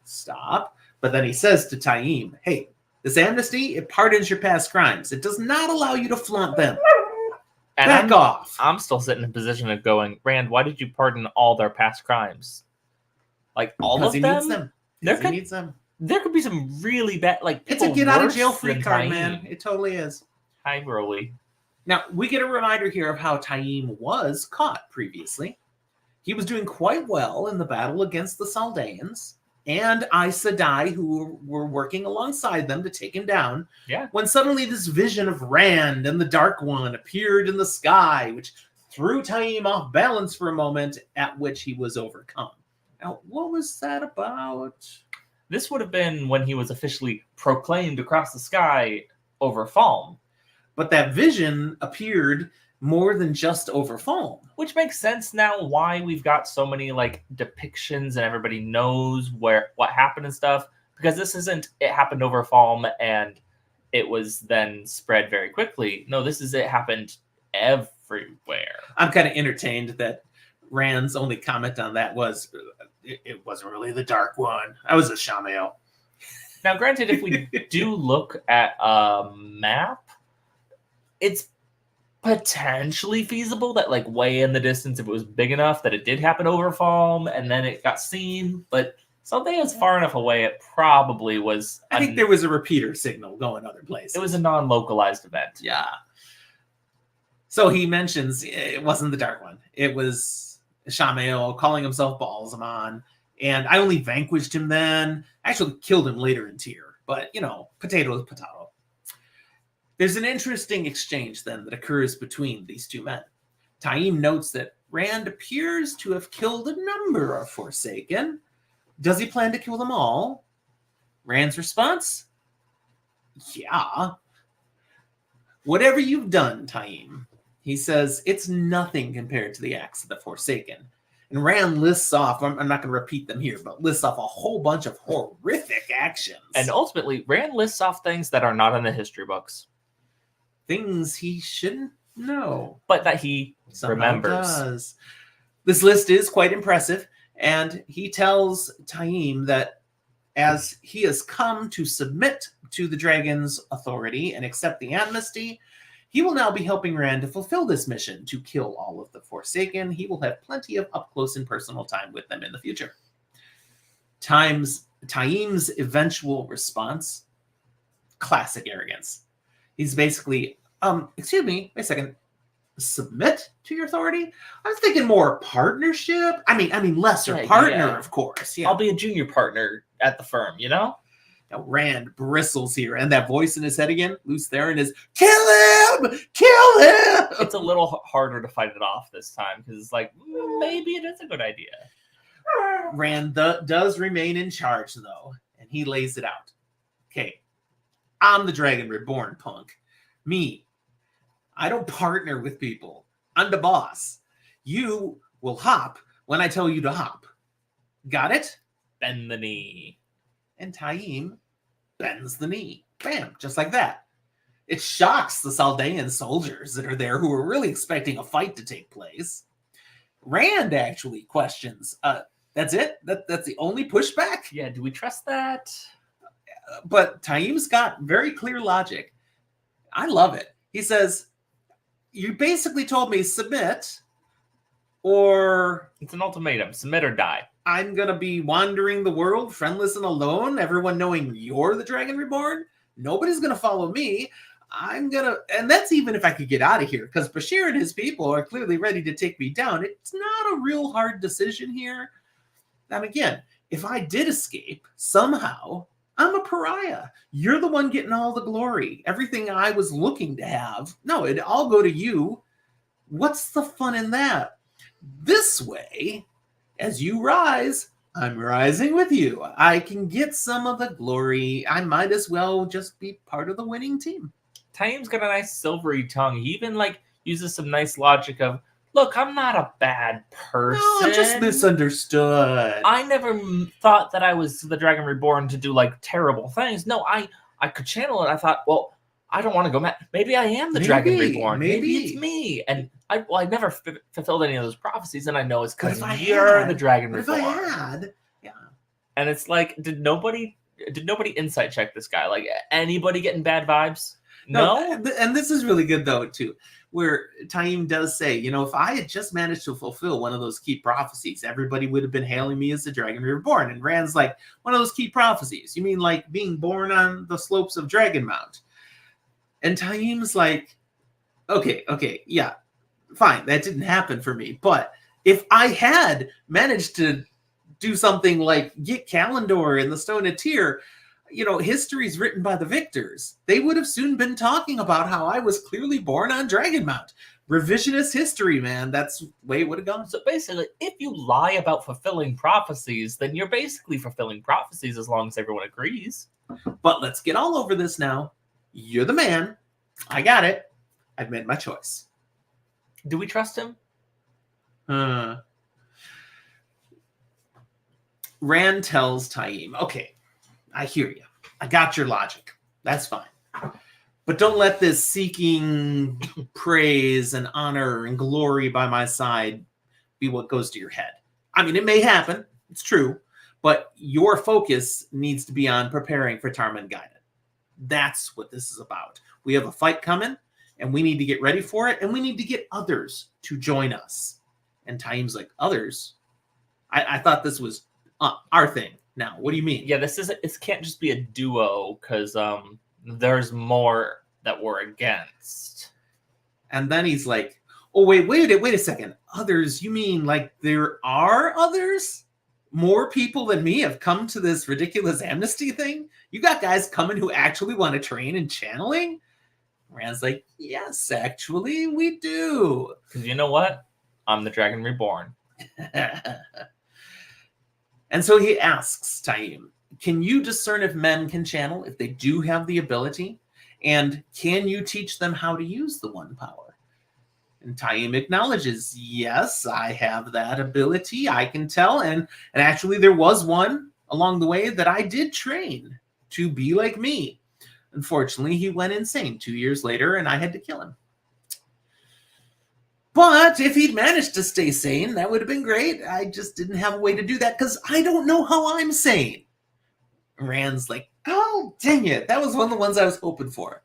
Speaker 2: Stop. But then he says to Taim, hey, this amnesty, it pardons your past crimes. It does not allow you to flaunt them.
Speaker 1: And
Speaker 2: Back off.
Speaker 1: I'm still sitting in a position of going, Rand, why did you pardon all their past crimes? Like all
Speaker 2: Because
Speaker 1: of
Speaker 2: he needs them.
Speaker 1: There
Speaker 2: He
Speaker 1: could,
Speaker 2: needs them.
Speaker 1: there could be some really bad, like
Speaker 2: It's a
Speaker 1: people
Speaker 2: get out of
Speaker 1: worse
Speaker 2: jail free
Speaker 1: than
Speaker 2: card,
Speaker 1: Taim.
Speaker 2: man. It totally is.
Speaker 1: Hi, Broly.
Speaker 2: Now, we get a reminder here of how Taim was caught previously. He was doing quite well in the battle against the Saldaeans and Aes Sedai, who were working alongside them to take him down.
Speaker 1: Yeah.
Speaker 2: When suddenly this vision of Rand and the Dark One appeared in the sky, which threw Taim off balance for a moment, at which he was overcome. Now, what was that about?
Speaker 1: This would have been when he was officially proclaimed across the sky over Falm.
Speaker 2: But that vision appeared more than just over Falm.
Speaker 1: Which makes sense now why we've got so many like depictions and everybody knows what happened and stuff. Because this isn't it happened over Falm and it was then spread very quickly. No, this is it happened everywhere.
Speaker 2: I'm kind of entertained that Rand's only comment on that was it wasn't really the Dark One. I was a Shamael.
Speaker 1: Now, granted, if we do look at a map, it's potentially feasible that like way in the distance, if it was big enough that it did happen over Falm and then it got seen, but something is far enough away, it probably was.
Speaker 2: I think there was a repeater signal going other places.
Speaker 1: It was a non-localized event.
Speaker 2: Yeah. So he mentions it wasn't the Dark One. It was Shamael calling himself Balsamon, and I only vanquished him then. I actually killed him later in Tyr, but potato is potato. There's an interesting exchange then that occurs between these two men. Taim notes that Rand appears to have killed a number of Forsaken. Does he plan to kill them all? Rand's response? Yeah. Whatever you've done, Taim, he says, it's nothing compared to the acts of the Forsaken. And Rand lists off, I'm not going to repeat them here, but lists off a whole bunch of horrific actions.
Speaker 1: And ultimately, Rand lists off things that are not in the history books.
Speaker 2: Things he shouldn't know.
Speaker 1: But that he
Speaker 2: Somehow
Speaker 1: remembers.
Speaker 2: Does. This list is quite impressive, and he tells Taim that as he has come to submit to the dragon's authority and accept the amnesty, he will now be helping Rand to fulfill this mission to kill all of the Forsaken. He will have plenty of up-close and personal time with them in the future. Taim's eventual response, classic arrogance. He's basically, excuse me, wait a second, submit to your authority? I was thinking more partnership. I mean lesser partner, of course. Yeah.
Speaker 1: I'll be a junior partner at the firm,
Speaker 2: Now Rand bristles here, and that voice in his head again, Luce Theron, is, kill him! Kill him!
Speaker 1: It's a little harder to fight it off this time, because it's like, maybe it is a good idea.
Speaker 2: Rand does remain in charge, though, and he lays it out. Okay, I'm the Dragon Reborn, punk. Me. I don't partner with people. I'm the boss. You will hop when I tell you to hop. Got it?
Speaker 1: Bend the knee.
Speaker 2: And Taim bends the knee. Bam, just like that. It shocks the Saldaean soldiers that are there who are really expecting a fight to take place. Rand actually questions, that's it? That's the only pushback?
Speaker 1: Yeah, do we trust that?
Speaker 2: But Taim's got very clear logic. I love it. He says, you basically told me submit, or...
Speaker 1: It's an ultimatum. Submit or die.
Speaker 2: I'm going to be wandering the world, friendless and alone, everyone knowing you're the Dragon Reborn. Nobody's going to follow me. And that's even if I could get out of here, because Bashir and his people are clearly ready to take me down. It's not a real hard decision here. And again, if I did escape somehow, I'm a pariah. You're the one getting all the glory. Everything I was looking to have. No, it'd all go to you. What's the fun in that? This way, as you rise, I'm rising with you. I can get some of the glory. I might as well just be part of the winning team.
Speaker 1: Taim's got a nice silvery tongue. He even uses some nice logic of, look, I'm not a bad person.
Speaker 2: No, I'm just misunderstood.
Speaker 1: I never thought that I was the Dragon Reborn to do terrible things. No, I could channel it. I thought, well, I don't want to go mad. Maybe I am the Dragon Reborn. Maybe it's me. And I never fulfilled any of those prophecies, and I know it's because you're the Dragon Reborn.
Speaker 2: If I had, yeah.
Speaker 1: And it's did nobody insight check this guy? Anybody getting bad vibes? No.
Speaker 2: And this is really good though too, where Taim does say, if I had just managed to fulfill one of those key prophecies, everybody would have been hailing me as the Dragon Reborn. And Rand's like, one of those key prophecies? You mean being born on the slopes of Dragon Mount? And Taim's like, okay, yeah, fine, that didn't happen for me. But if I had managed to do something like get Kalendor in the Stone of Tyr, history's written by the victors. They would have soon been talking about how I was clearly born on Dragon Mount. Revisionist history, man. That's the way it would have gone.
Speaker 1: So basically, if you lie about fulfilling prophecies, then you're basically fulfilling prophecies as long as everyone agrees.
Speaker 2: But let's get all over this now. You're the man. I got it. I've made my choice.
Speaker 1: Do we trust him?
Speaker 2: Rand tells Taim, okay, I hear you. I got your logic. That's fine. But don't let this seeking praise and honor and glory by my side be what goes to your head. I mean, it may happen. It's true. But your focus needs to be on preparing for Tarman Gaiden. That's what this is about. We have a fight coming, and we need to get ready for it, and we need to get others to join us. And Taim's like, others? I thought this was our thing. Now, what do you mean?
Speaker 1: Yeah, it can't just be a duo, because there's more that we're against.
Speaker 2: And then he's like, oh, wait a second. Others? You mean there are others? More people than me have come to this ridiculous amnesty thing? You got guys coming who actually want to train in channeling? Rand's like, yes, actually, we do.
Speaker 1: Because you know what? I'm the Dragon Reborn.
Speaker 2: And so he asks Taim, can you discern if men can channel, if they do have the ability? And can you teach them how to use the one power? And Taim acknowledges, yes, I have that ability. I can tell. And actually, there was one along the way that I did train to be like me. Unfortunately, he went insane 2 years later, and I had to kill him. But if he'd managed to stay sane, that would have been great. I just didn't have a way to do that because I don't know how I'm sane. Rand's like, oh, dang it. That was one of the ones I was hoping for.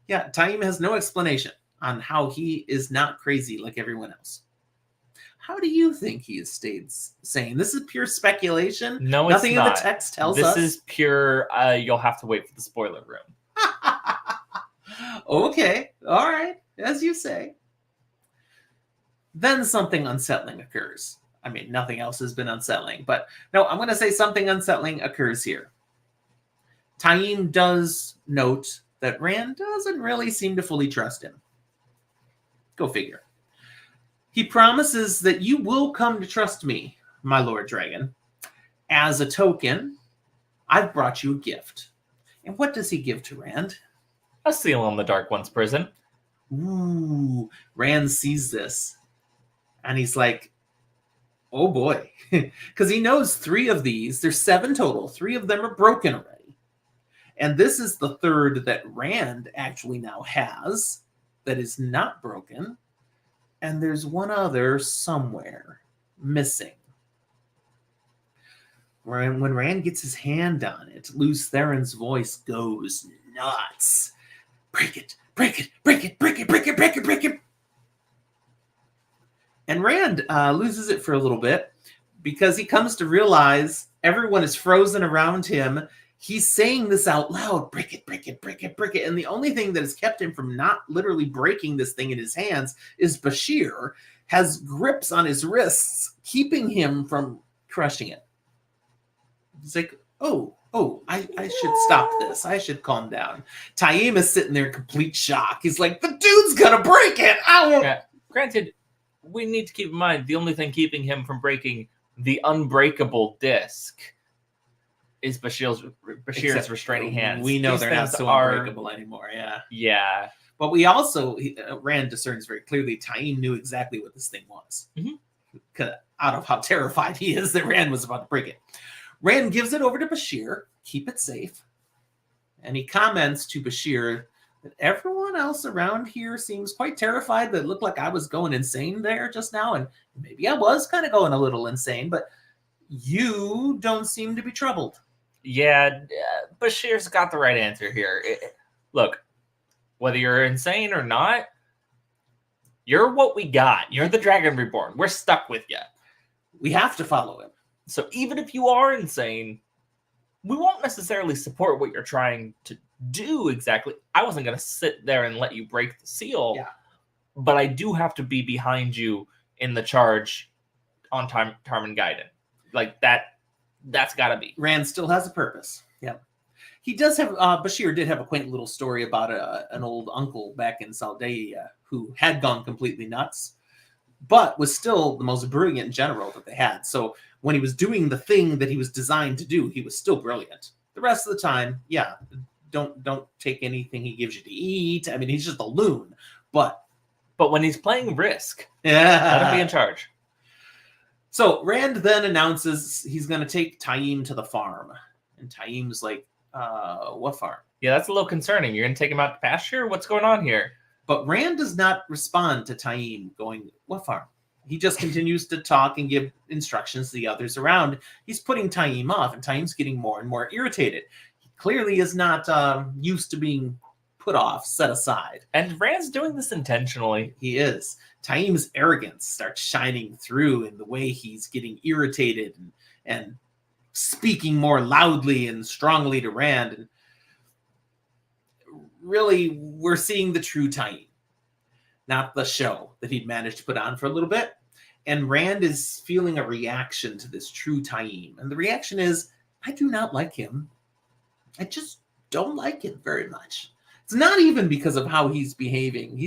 Speaker 2: Yeah, Taim has no explanation on how he is not crazy like everyone else. How do you think he has stayed sane? This is pure speculation.
Speaker 1: No, it's
Speaker 2: nothing
Speaker 1: not.
Speaker 2: In the text tells us.
Speaker 1: This is pure, you'll have to wait for the spoiler room.
Speaker 2: Okay, all right, as you say. Then something unsettling occurs. I mean, nothing else has been unsettling, but no, I'm going to say something unsettling occurs here. Taim does note that Rand doesn't really seem to fully trust him. Go figure. He promises that you will come to trust me, my Lord Dragon. As a token, I've brought you a gift. And what does he give to Rand?
Speaker 1: A seal on the Dark One's prison.
Speaker 2: Ooh, Rand sees this. And he's like, oh boy. Because he knows 3 of these, there's 7 total. 3 of them are broken already. And this is the 3rd that Rand actually now has that is not broken. And there's one other somewhere missing. When Rand gets his hand on it, Lews Theron's voice goes nuts. Break it, break it, break it, break it, break it, break it, break it. And Rand loses it for a little bit because he comes to realize everyone is frozen around him. He's saying this out loud, break it, break it, break it, break it. And the only thing that has kept him from not literally breaking this thing in his hands is Bashir has grips on his wrists, keeping him from crushing it. He's like, I should stop this. I should calm down. Taim is sitting there in complete shock. He's like, the dude's gonna break it. I won't.
Speaker 1: Yeah. Granted, we need to keep in mind the only thing keeping him from breaking the unbreakable disc is Bashir's restraining hands.
Speaker 2: We know
Speaker 1: These
Speaker 2: they're not
Speaker 1: things
Speaker 2: so
Speaker 1: are
Speaker 2: unbreakable anymore. Yeah.
Speaker 1: Yeah.
Speaker 2: But we also, Rand discerns very clearly, Taim knew exactly what this thing was. Out of how terrified he is that Rand was about to break it. Rand gives it over to Bashir, keep it safe. And he comments to Bashir that everyone else around here seems quite terrified, that it looked like I was going insane there just now. And maybe I was kind of going a little insane, but you don't seem to be troubled.
Speaker 1: Yeah, Bashir's got the right answer here. Look, whether you're insane or not, you're what we got. You're the Dragon Reborn. We're stuck with you.
Speaker 2: We have to follow him.
Speaker 1: So even if you are insane, we won't necessarily support what you're trying to do exactly. I wasn't going to sit there and let you break the seal, but I do have to be behind you in the charge on Tarman Gaiden. Like that's got to be.
Speaker 2: Rand still has a purpose. Yeah. He does have, Bashir did have a quaint little story about an old uncle back in Saldaea who had gone completely nuts, but was still the most brilliant general that they had. So when he was doing the thing that he was designed to do, he was still brilliant. The rest of the time, don't take anything he gives you to eat. I mean, he's just a loon. But
Speaker 1: when he's playing Risk, let him be in charge.
Speaker 2: So Rand then announces he's going to take Taim to the farm. And Taim's like, what farm?
Speaker 1: Yeah, that's a little concerning. You're going to take him out to pasture? What's going on here?
Speaker 2: But Rand does not respond to Taim going, what farm? He just continues to talk and give instructions to the others around. He's putting Taim off, and Taim's getting more and more irritated. He clearly is not used to being put off, set aside.
Speaker 1: And Rand's doing this intentionally.
Speaker 2: He is. Taim's arrogance starts shining through in the way he's getting irritated and speaking more loudly and strongly to Rand. And really, we're seeing the true Taim, not the show that he'd managed to put on for a little bit. And Rand is feeling a reaction to this true Taim. And the reaction is, I do not like him. I just don't like him very much. It's not even because of how he's behaving.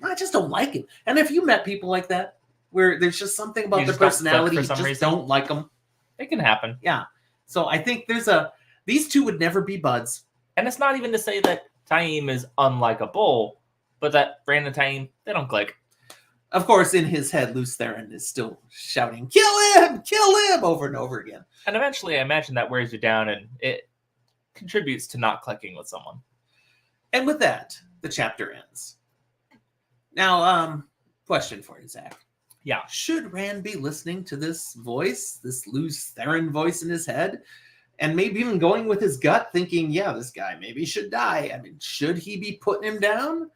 Speaker 2: I just don't like him. And if you met people like that, where there's just something about their personality, you just don't like them.
Speaker 1: It can happen.
Speaker 2: Yeah. So I think these two would never be buds.
Speaker 1: And it's not even to say that Taim is unlikable, but that Rand and Taim, they don't click.
Speaker 2: Of course, in his head, Lews Therin is still shouting, kill him, over and over again.
Speaker 1: And eventually, I imagine that wears you down, and it contributes to not clicking with someone.
Speaker 2: And with that, the chapter ends. Now, question for you, Zach.
Speaker 1: Yeah.
Speaker 2: Should Rand be listening to this voice, this Lews Therin voice in his head, and maybe even going with his gut, thinking, yeah, this guy maybe should die? I mean, should he be putting him down?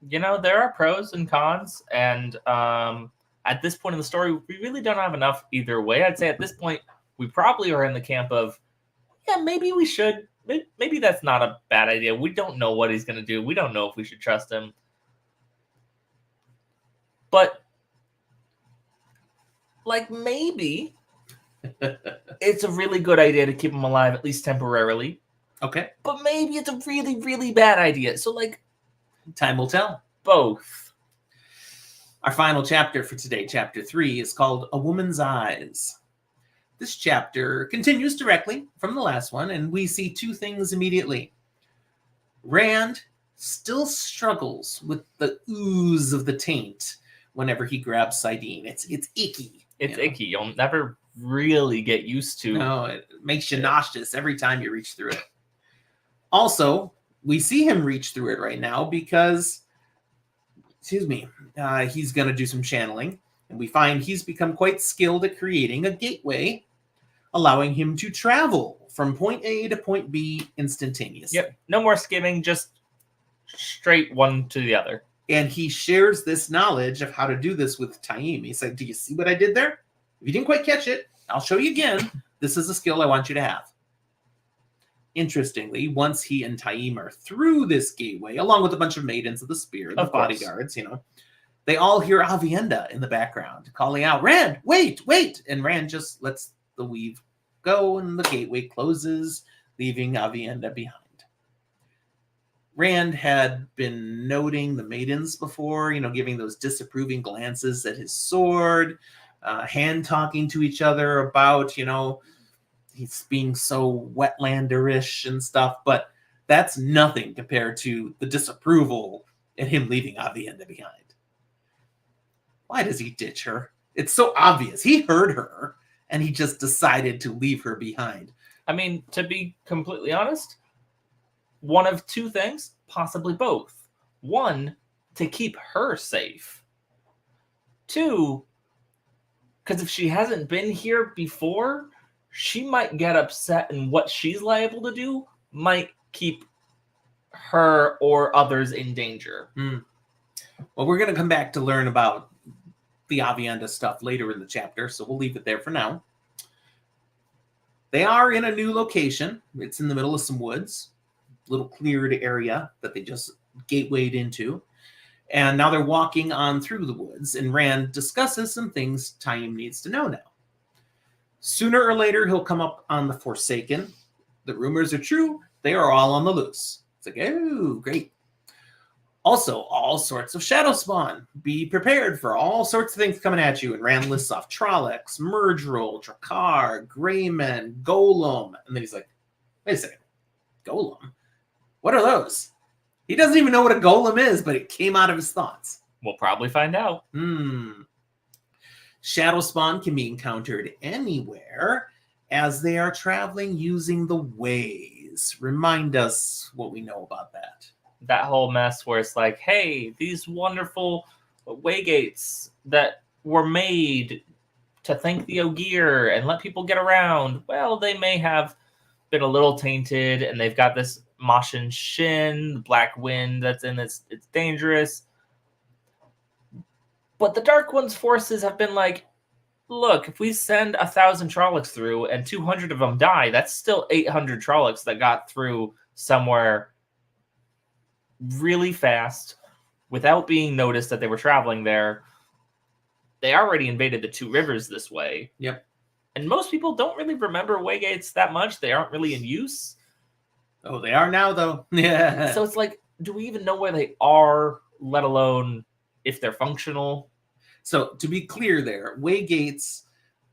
Speaker 1: You know, there are pros and cons, and at this point in the story, we really don't have enough either way. I'd say at this point, we probably are in the camp of, yeah, maybe we should. Maybe that's not a bad idea. We don't know what he's going to do. We don't know if we should trust him. But, like, maybe it's a really good idea to keep him alive, at least temporarily.
Speaker 2: Okay.
Speaker 1: But maybe it's a really, really bad idea. So, like,
Speaker 2: time will tell.
Speaker 1: Both.
Speaker 2: Our final chapter for today, chapter 3, is called A Woman's Eyes. This chapter continues directly from the last one, and we see two things immediately. Rand still struggles with the ooze of the taint whenever he grabs Saidin. It's icky.
Speaker 1: It's icky. You'll never really get used to.
Speaker 2: No, it makes you nauseous every time you reach through it. Also, we see him reach through it right now because, he's going to do some channeling. And we find he's become quite skilled at creating a gateway, allowing him to travel from point A to point B instantaneously.
Speaker 1: Yep. No more skimming, just straight one to the other.
Speaker 2: And he shares this knowledge of how to do this with Taim. He said, do you see what I did there? If you didn't quite catch it, I'll show you again. This is a skill I want you to have. Interestingly, once he and Taim are through this gateway, along with a bunch of maidens of the spear, the bodyguards, they all hear Avienda in the background calling out, Rand, wait. And Rand just lets the weave go and the gateway closes, leaving Avienda behind. Rand had been noting the maidens before, giving those disapproving glances at his sword, hand talking to each other about, he's being so Wetlanderish and stuff, but that's nothing compared to the disapproval and him leaving Aviendha behind. Why does he ditch her? It's so obvious. He heard her, and he just decided to leave her behind.
Speaker 1: I mean, to be completely honest, one of two things, possibly both. One, to keep her safe. Two, because if she hasn't been here before, she might get upset, and what she's liable to do might keep her or others in danger.
Speaker 2: Well, we're going to come back to learn about the Aviendha stuff later in the chapter, so we'll leave it there for now. They are in a new location. It's in the middle of some woods, little cleared area that they just gatewayed into. And now they're walking on through the woods, and Rand discusses some things Taim needs to know now. Sooner or later, he'll come up on the Forsaken. The rumors are true. They are all on the loose. It's like, oh, great. Also, all sorts of shadow spawn. Be prepared for all sorts of things coming at you. And Rand lists off Trollocs, Murdril, Drakkar, Greymen, Golem. And then he's like, wait a second. Golem? What are those? He doesn't even know what a golem is, but it came out of his thoughts.
Speaker 1: We'll probably find out.
Speaker 2: Shadow spawn can be encountered anywhere as they are traveling using the ways. Remind us what we know about that.
Speaker 1: That whole mess where it's like, hey, these wonderful waygates that were made to thank the Ogier and let people get around, well, they may have been a little tainted, and they've got this Moshin Shin, black wind that's in it's dangerous. But the Dark One's forces have been like, look, if we send 1,000 Trollocs through and 200 of them die, that's still 800 Trollocs that got through somewhere really fast without being noticed that they were traveling there. They already invaded the two rivers this way.
Speaker 2: Yep.
Speaker 1: And most people don't really remember waygates that much. They aren't really in use.
Speaker 2: Oh, they are now, though. Yeah.
Speaker 1: So it's like, do we even know where they are, let alone if they're functional?
Speaker 2: So to be clear there, waygates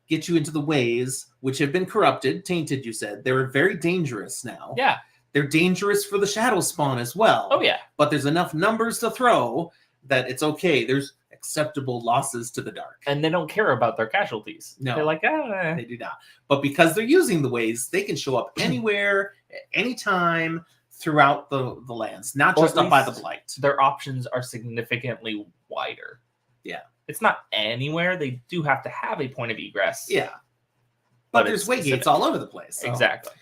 Speaker 2: get you into the ways, which have been corrupted, tainted, you said. They're very dangerous now.
Speaker 1: Yeah.
Speaker 2: They're dangerous for the shadow spawn as well.
Speaker 1: Oh, yeah.
Speaker 2: But there's enough numbers to throw that it's okay. There's acceptable losses to the dark.
Speaker 1: And they don't care about their casualties.
Speaker 2: No.
Speaker 1: They're like,
Speaker 2: They do not. But because they're using the ways, they can show up anywhere, at any time throughout the lands, not just up by the Blight.
Speaker 1: Their options are significantly wider.
Speaker 2: Yeah.
Speaker 1: It's not anywhere. They do have to have a point of egress.
Speaker 2: Yeah. But there's waygates all over the place. So.
Speaker 1: Exactly.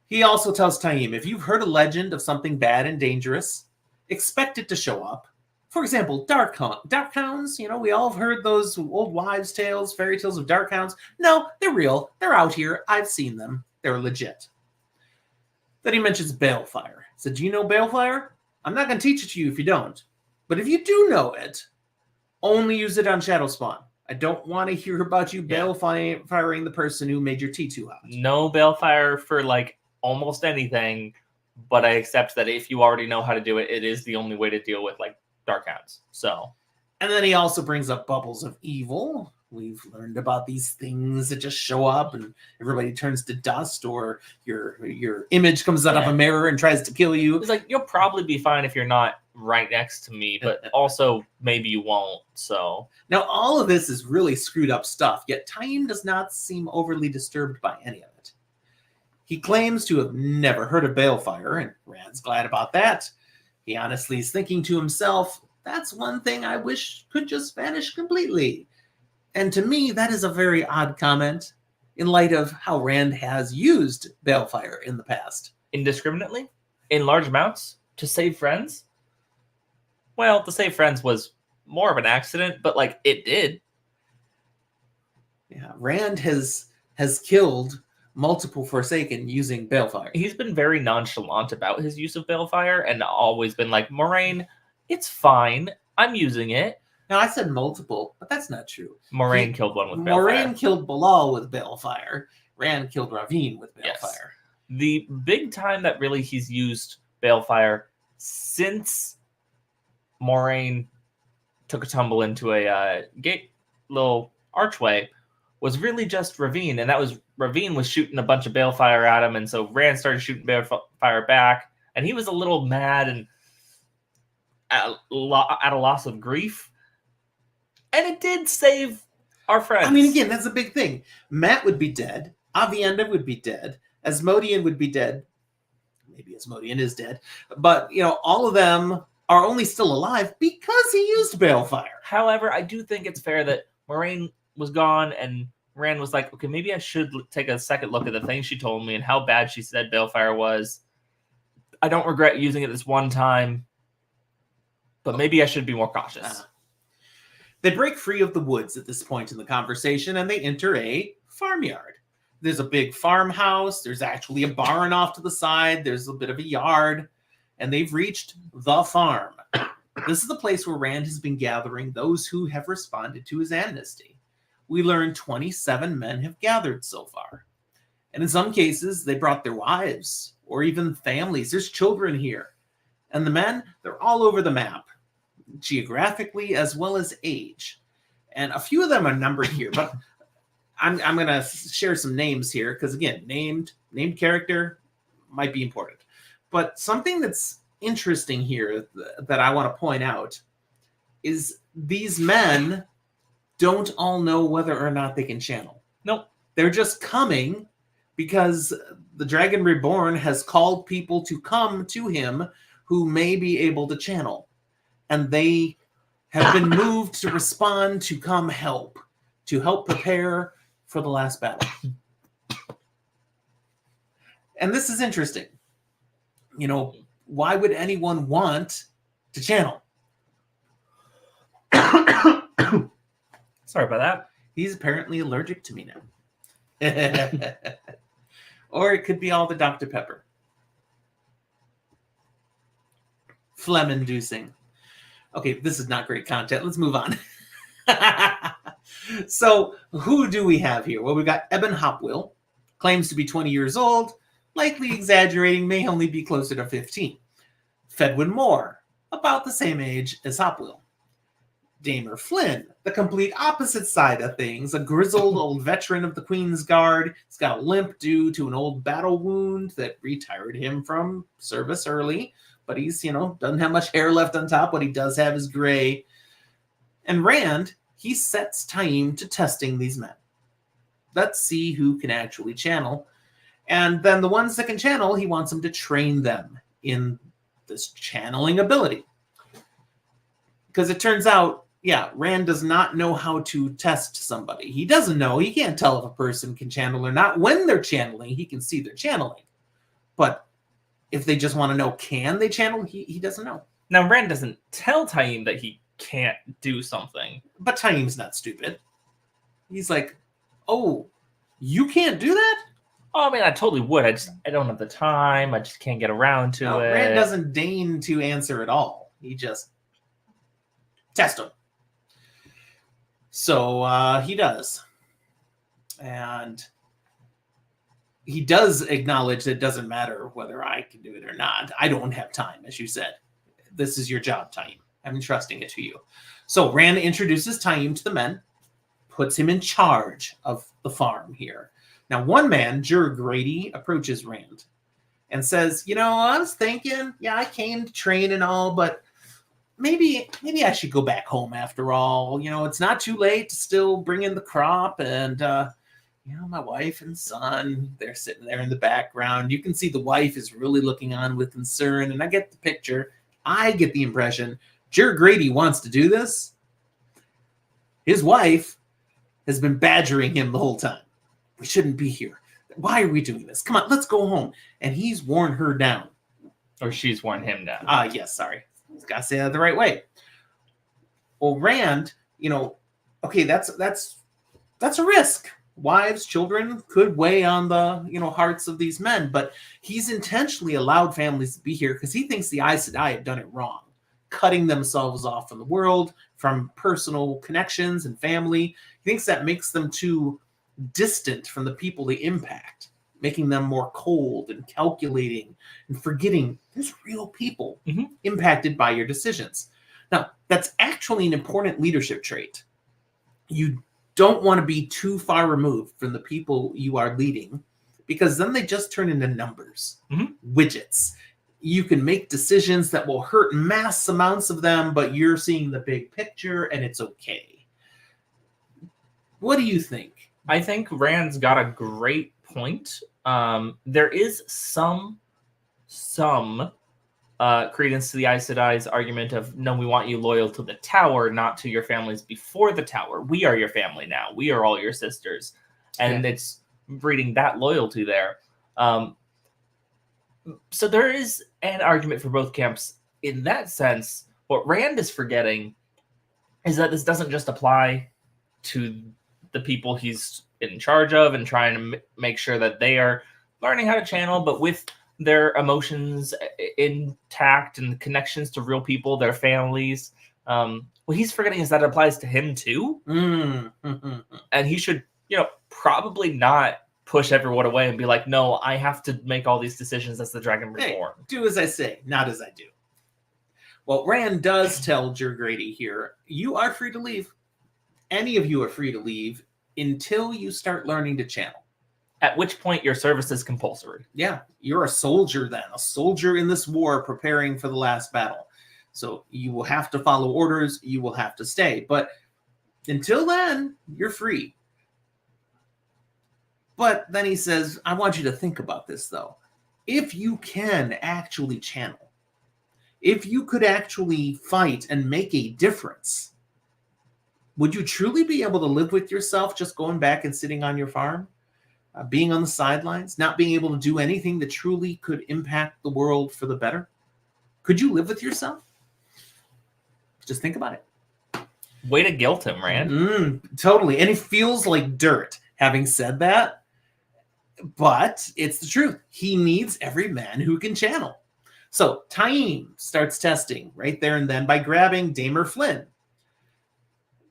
Speaker 2: He also tells Taim, if you've heard a legend of something bad and dangerous, expect it to show up. For example, dark hounds. We all have heard those old wives' tales, fairy tales of dark hounds. No, they're real. They're out here. I've seen them. They're legit. Then he mentions balefire. He said, do you know balefire? I'm not going to teach it to you if you don't. But if you do know it, only use it on shadow spawn. I don't want to hear about you balefiring the person who made your tea too hot.
Speaker 1: No balefire for like almost anything, but I accept that if you already know how to do it, it is the only way to deal with like dark hounds. So,
Speaker 2: and then he also brings up bubbles of evil. We've learned about these things that just show up and everybody turns to dust, or your image comes out of a mirror and tries to kill you.
Speaker 1: It's like, you'll probably be fine if you're not right next to me, but also maybe you won't. So
Speaker 2: now all of this is really screwed up stuff, yet Taim does not seem overly disturbed by any of it. He claims to have never heard of balefire, and Rand's glad about that. He honestly is thinking to himself, that's one thing I wish could just vanish completely. And to me, that is a very odd comment in light of how Rand has used balefire in the past.
Speaker 1: Indiscriminately? In large amounts? To save friends? Well, to save friends was more of an accident, but like it did.
Speaker 2: Yeah, Rand has killed multiple Forsaken using balefire.
Speaker 1: He's been very nonchalant about his use of balefire and always been like, Moraine, it's fine. I'm using it.
Speaker 2: Now, I said multiple, but that's not true.
Speaker 1: Moraine killed one with balefire.
Speaker 2: Moraine killed Balal with balefire. Rand killed Ravine with balefire.
Speaker 1: Yes. The big time that really he's used balefire since Moraine took a tumble into a little archway, was really just Ravine, and that was Ravine was shooting a bunch of balefire at him, and so Rand started shooting balefire back, and he was a little mad and at a loss of grief, and it did save our friends.
Speaker 2: I mean, again, that's a big thing. Mat would be dead. Aviendha would be dead. Asmodean would be dead. Maybe Asmodean is dead, but all of them are only still alive because he used balefire.
Speaker 1: However, I do think it's fair that Moraine was gone and Rand was like, okay, maybe I should take a second look at the things she told me and how bad she said balefire was. I don't regret using it this one time, but maybe I should be more cautious.
Speaker 2: They break free of the woods at this point in the conversation and they enter a farmyard. There's a big farmhouse. There's actually a barn off to the side. There's a bit of a yard, and they've reached the farm. This is the place where Rand has been gathering those who have responded to his amnesty. We learn 27 men have gathered so far. And in some cases, they brought their wives or even families. There's children here. And the men, they're all over the map, geographically as well as age. And a few of them are numbered here, but I'm going to share some names here because, again, named character might be important. But something that's interesting here that I want to point out is these men don't all know whether or not they can channel.
Speaker 1: Nope.
Speaker 2: They're just coming because the Dragon Reborn has called people to come to him who may be able to channel. And they have been moved to respond to come help prepare for the last battle. And this is interesting. Why would anyone want to channel?
Speaker 1: Sorry about that.
Speaker 2: He's apparently allergic to me now. Or it could be all the Dr. Pepper. Phlegm-inducing. Okay, this is not great content. Let's move on. So, who do we have here? Well, we've got Eben Hopwill. Claims to be 20 years old. Likely exaggerating, may only be closer to 15. Fedwin Moore, about the same age as Hopwill. Damer Flynn, the complete opposite side of things, a grizzled old veteran of the Queen's Guard. He's got a limp due to an old battle wound that retired him from service early, but he's, doesn't have much hair left on top. What he does have is gray. And Rand, he sets time to testing these men. Let's see who can actually channel. And then the ones that can channel, he wants them to train them in this channeling ability. Because it turns out, Rand does not know how to test somebody. He doesn't know. He can't tell if a person can channel or not. When they're channeling, he can see they're channeling. But if they just want to know, can they channel? He doesn't know.
Speaker 1: Now, Rand doesn't tell Taim that he can't do something.
Speaker 2: But Taim's not stupid. He's like, oh, you can't do that?
Speaker 1: Oh, I mean, I totally would. I don't have the time. I just can't get around to it.
Speaker 2: Rand doesn't deign to answer at all. He just test him. So he does. And he does acknowledge that it doesn't matter whether I can do it or not. I don't have time, as you said. This is your job, Taim. I'm entrusting it to you. So Rand introduces Taim to the men, puts him in charge of the farm here. Now, one man, Jur Grady, approaches Rand and says, I was thinking, I came to train and all, but maybe I should go back home after all. It's not too late to still bring in the crop. And, my wife and son, they're sitting there in the background. You can see the wife is really looking on with concern. And I get the picture. I get the impression Jur Grady wants to do this. His wife has been badgering him the whole time. We shouldn't be here. Why are we doing this? Come on, let's go home. And he's worn her down.
Speaker 1: Or she's worn him down.
Speaker 2: Yes, sorry. Gotta say that the right way. Well, Rand, okay, that's a risk. Wives, children could weigh on the, hearts of these men, but he's intentionally allowed families to be here because he thinks the Aes Sedai have done it wrong, cutting themselves off from the world, from personal connections and family. He thinks that makes them too distant from the people they impact. making them more cold and calculating and forgetting there's real people
Speaker 1: Mhm.
Speaker 2: impacted by your decisions. Now, that's actually an important leadership trait. You don't want to be too far removed from the people you are leading, because then they just turn into numbers,
Speaker 1: Mhm.
Speaker 2: widgets. You can make decisions that will hurt mass amounts of them, but you're seeing the big picture and it's okay. What do you think?
Speaker 1: I think Rand's got a great point. There is some credence to the Aes Sedai's argument of, no, we want you loyal to the tower, not to your families before the tower. We are your family now. We are all your sisters. And it's breeding that loyalty there. So there is an argument for both camps in that sense. What Rand is forgetting is that this doesn't just apply to the people he's in charge of and trying to make sure that they are learning how to channel, but with their emotions intact and connections to real people, their families. What he's forgetting is that it applies to him too.
Speaker 2: Mm-hmm.
Speaker 1: And he should, probably not push everyone away and be like, no, I have to make all these decisions as the Dragon Reborn.
Speaker 2: Hey, do as I say, not as I do. Well, Rand does tell Jer Grady here, you are free to leave. Any of you are free to leave until you start learning to channel.
Speaker 1: At which point your service is compulsory.
Speaker 2: Yeah, you're a soldier then, a soldier in this war preparing for the last battle. So you will have to follow orders, you will have to stay. But until then, you're free. But then he says, I want you to think about this, though. If you can actually channel, if you could actually fight and make a difference, would you truly be able to live with yourself just going back and sitting on your farm? Being on the sidelines, not being able to do anything that truly could impact the world for the better? Could you live with yourself? Just think about it.
Speaker 1: Way to guilt him, Rand.
Speaker 2: Totally. And it feels like dirt, having said that. But it's the truth. He needs every man who can channel. So Taim starts testing right there and then by grabbing Damer Flynn,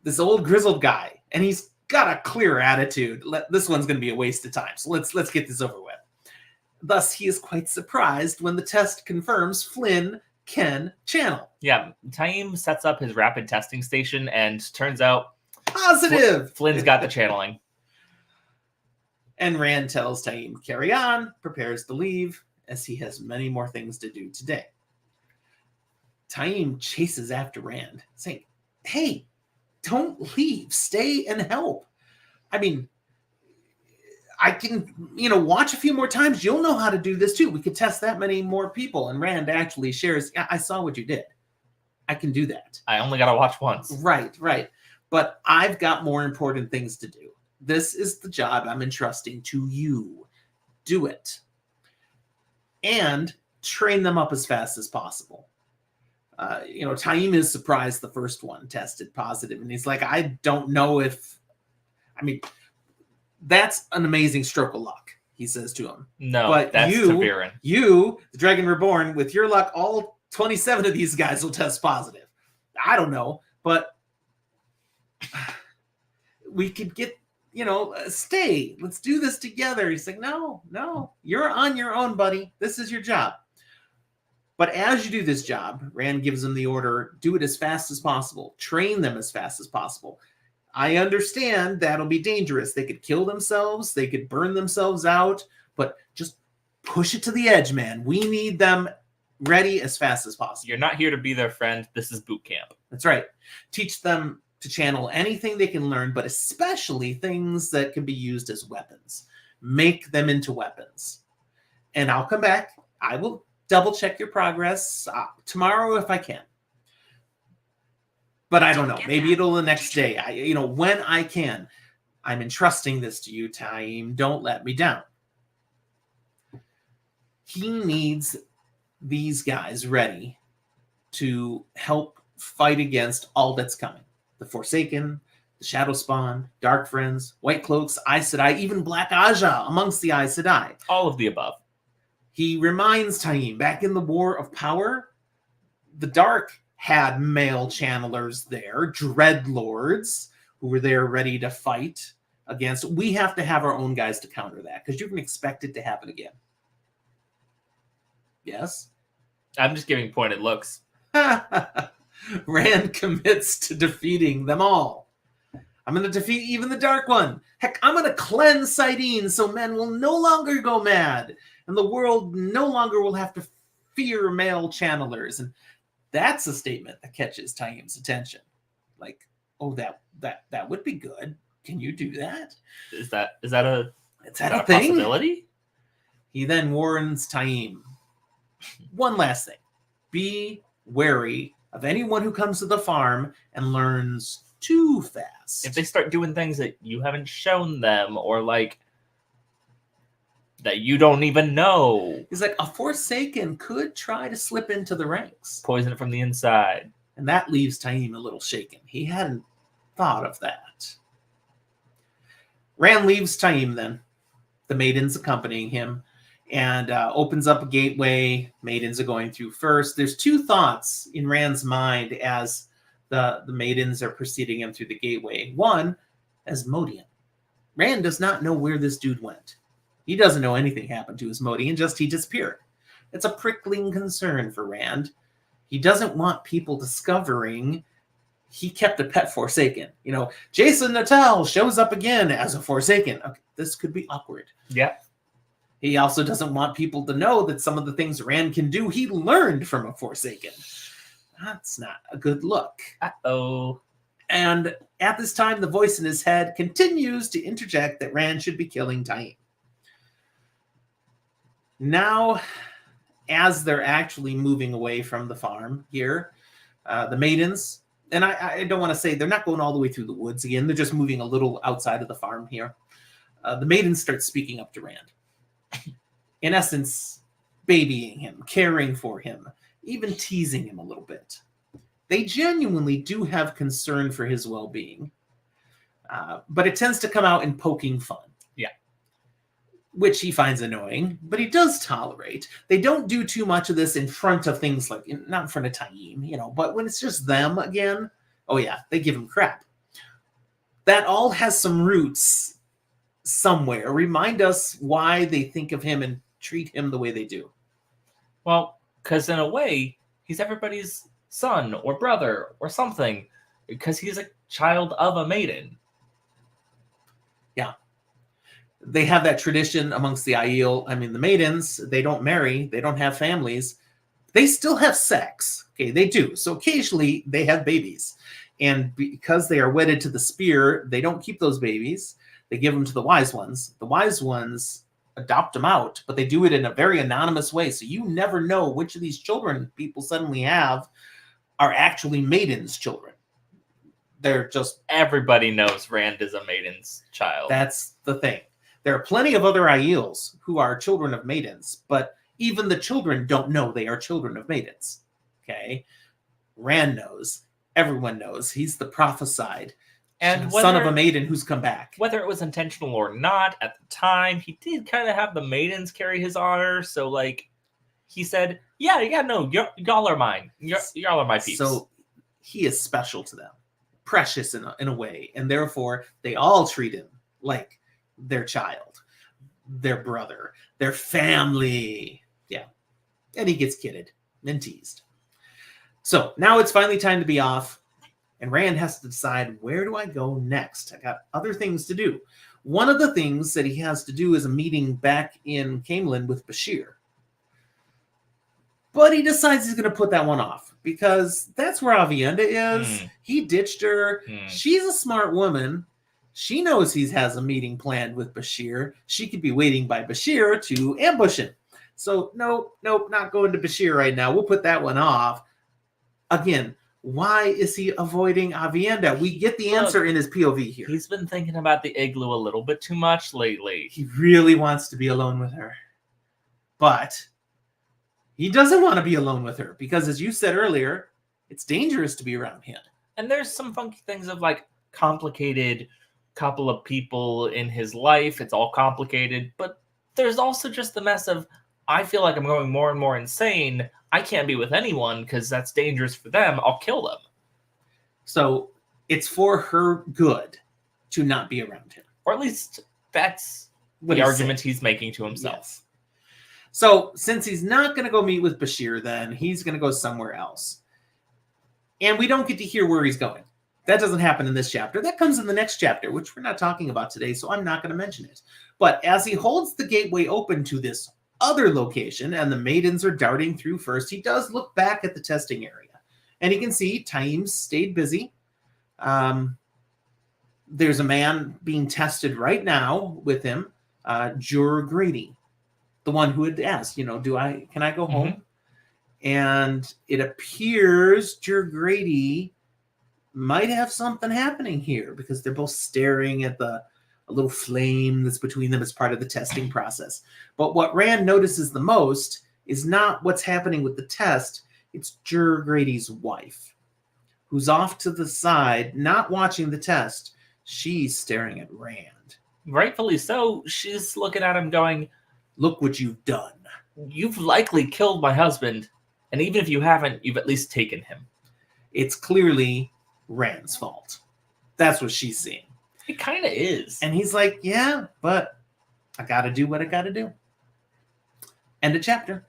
Speaker 2: this old grizzled guy. And he's got a clear attitude. This one's going to be a waste of time. So let's get this over with. Thus, he is quite surprised when the test confirms Flynn can channel.
Speaker 1: Yeah, Taim sets up his rapid testing station and turns out
Speaker 2: positive.
Speaker 1: Flynn's got the channeling.
Speaker 2: And Rand tells Taim, carry on, prepares to leave, as he has many more things to do today. Taim chases after Rand, saying, hey, don't leave. Stay and help. I mean, I can, watch a few more times. You'll know how to do this too. We could test that many more people. And Rand actually shares, I saw what you did. I can do that.
Speaker 1: I only got to watch once.
Speaker 2: Right. But I've got more important things to do. This is the job I'm entrusting to you. Do it. And train them up as fast as possible. Taim is surprised the first one tested positive. And he's like, I don't know if... that's an amazing stroke of luck, he says to him.
Speaker 1: No,
Speaker 2: but
Speaker 1: that's Taviran.
Speaker 2: You, the Dragon Reborn, with your luck, all 27 of these guys will test positive. I don't know, but we could get... stay. Let's do this together. He's like, no, you're on your own, buddy. This is your job. But as you do this job, Rand gives them the order, do it as fast as possible. Train them as fast as possible. I understand that'll be dangerous. They could kill themselves. They could burn themselves out. But just push it to the edge, man. We need them ready as fast as possible.
Speaker 1: You're not here to be their friend. This is boot camp.
Speaker 2: That's right. Teach them to channel anything they can learn, but especially things that can be used as weapons. Make them into weapons. And I'll come back. I will double check your progress tomorrow if I can. But I don't know. Maybe it'll the next day. When I can. I'm entrusting this to you, Taim. Don't let me down. He needs these guys ready to help fight against all that's coming. The Forsaken, the Shadow Spawn, Dark Friends, White Cloaks, Aes Sedai, even Black Aja amongst the Aes Sedai.
Speaker 1: All of the above.
Speaker 2: He reminds Taim, back in the War of Power, the Dark had male channelers there, Dreadlords, who were there ready to fight against. We have to have our own guys to counter that because you can expect it to happen again. Yes?
Speaker 1: I'm just giving pointed looks.
Speaker 2: Rand commits to defeating them all. I'm going to defeat even the Dark One. Heck, I'm going to cleanse Sidene so men will no longer go mad, and the world no longer will have to fear male channelers. And that's a statement that catches Taim's attention. Like, oh, that would be good. Can you do that?
Speaker 1: Is that a
Speaker 2: thing?
Speaker 1: Possibility?
Speaker 2: He then warns Taim. One last thing. Be wary of anyone who comes to the farm and learns too fast.
Speaker 1: If they start doing things that you haven't shown them, or like that you don't even know.
Speaker 2: He's like, a Forsaken could try to slip into the ranks.
Speaker 1: Poison it from the inside.
Speaker 2: And that leaves Taim a little shaken. He hadn't thought of that. Rand leaves Taim then. The maidens accompanying him. And opens up a gateway. Maidens are going through first. There's two thoughts in Rand's mind as the maidens are preceding him through the gateway. One, Asmodean. Rand does not know where this dude went. He doesn't know anything happened to Asmodean, just he disappeared. It's a prickling concern for Rand. He doesn't want people discovering he kept a pet Forsaken. You know, Jason Natal shows up again as a Forsaken. Okay, this could be awkward.
Speaker 1: Yeah.
Speaker 2: He also doesn't want people to know that some of the things Rand can do, he learned from a Forsaken. That's not a good look.
Speaker 1: Uh-oh.
Speaker 2: And at this time, the voice in his head continues to interject that Rand should be killing Taim. Now, as they're actually moving away from the farm here, the maidens, and I don't want to say they're not going all the way through the woods again. They're just moving a little outside of the farm here. The maidens start speaking up to Rand. In essence, babying him, caring for him, even teasing him a little bit. They genuinely do have concern for his well-being. But it tends to come out in poking fun.
Speaker 1: Yeah.
Speaker 2: Which he finds annoying, but he does tolerate. They don't do too much of this in front of things like, not in front of Taim, you know, but when it's just them again, oh yeah, they give him crap. That all has some roots somewhere. Remind us why they think of him and treat him the way they do.
Speaker 1: Well, because in a way, he's everybody's son or brother or something, because he's a child of a maiden.
Speaker 2: Yeah. They have that tradition amongst the Aiel. I mean, the maidens, they don't marry, they don't have families. They still have sex. Okay, they do. So occasionally they have babies. And because they are wedded to the spear, they don't keep those babies. They give them to the wise ones. The wise ones adopt them out, but they do it in a very anonymous way. So you never know which of these children people suddenly have are actually maidens' children. They're just...
Speaker 1: Everybody knows Rand is a maiden's child.
Speaker 2: That's the thing. There are plenty of other Aiels who are children of maidens, but even the children don't know they are children of maidens. Okay? Rand knows. Everyone knows. He's the prophesied
Speaker 1: and
Speaker 2: son of a maiden who's come back.
Speaker 1: Whether it was intentional or not, at the time, he did kind of have the maidens carry his honor. So, like, he said, yeah, no, y'all are mine. Y'all are my peeps.
Speaker 2: So he is special to them. Precious in a way. And therefore, they all treat him like their child, their brother, their family. Yeah. And he gets kidded and teased. So now it's finally time to be off. And Rand has to decide, where do I go next? I got other things to do. One of the things that he has to do is a meeting back in Camelin with Bashir. But he decides he's going to put that one off because that's where Avienda is. He ditched her. She's a smart woman. She knows he has a meeting planned with Bashir. She could be waiting by Bashir to ambush him. So, nope, not going to Bashir right now. We'll put that one off. Again, why is he avoiding Avienda? We get the answer in his POV here.
Speaker 1: He's been thinking about the igloo a little bit too much lately.
Speaker 2: He really wants to be alone with her. But he doesn't want to be alone with her because, as you said earlier, it's dangerous to be around him.
Speaker 1: And there's some funky things of, like, complicated couple of people in his life. It's all complicated. But there's also just the mess of, I feel like I'm going more and more insane. I can't be with anyone because that's dangerous for them. I'll kill them.
Speaker 2: So it's for her good to not be around him.
Speaker 1: Or at least that's
Speaker 2: What
Speaker 1: the
Speaker 2: he's
Speaker 1: argument
Speaker 2: saying.
Speaker 1: he's making to himself.
Speaker 2: Yes. So since he's not going to go meet with Bashir, then he's going to go somewhere else. And we don't get to hear where he's going. That doesn't happen in this chapter. That comes in the next chapter, which we're not talking about today, so I'm not going to mention it. But as he holds the gateway open to this other location, and the maidens are darting through first, he does look back at the testing area. And he can see Taim's stayed busy. There's a man being tested right now with him, Jur Grady, the one who had asked, can I go home? And it appears Jur Grady might have something happening here because they're both staring at a little flame that's between them as part of the testing process. But what Rand notices the most is not what's happening with the test. It's Jur Grady's wife, who's off to the side, not watching the test. She's staring at Rand.
Speaker 1: Rightfully so. She's looking at him going,
Speaker 2: look what you've done.
Speaker 1: You've likely killed my husband. And even if you haven't, you've at least taken him.
Speaker 2: It's clearly Rand's fault. That's what she's seeing.
Speaker 1: It kind of is.
Speaker 2: And he's like, yeah, but I got to do what I got to do. End of chapter.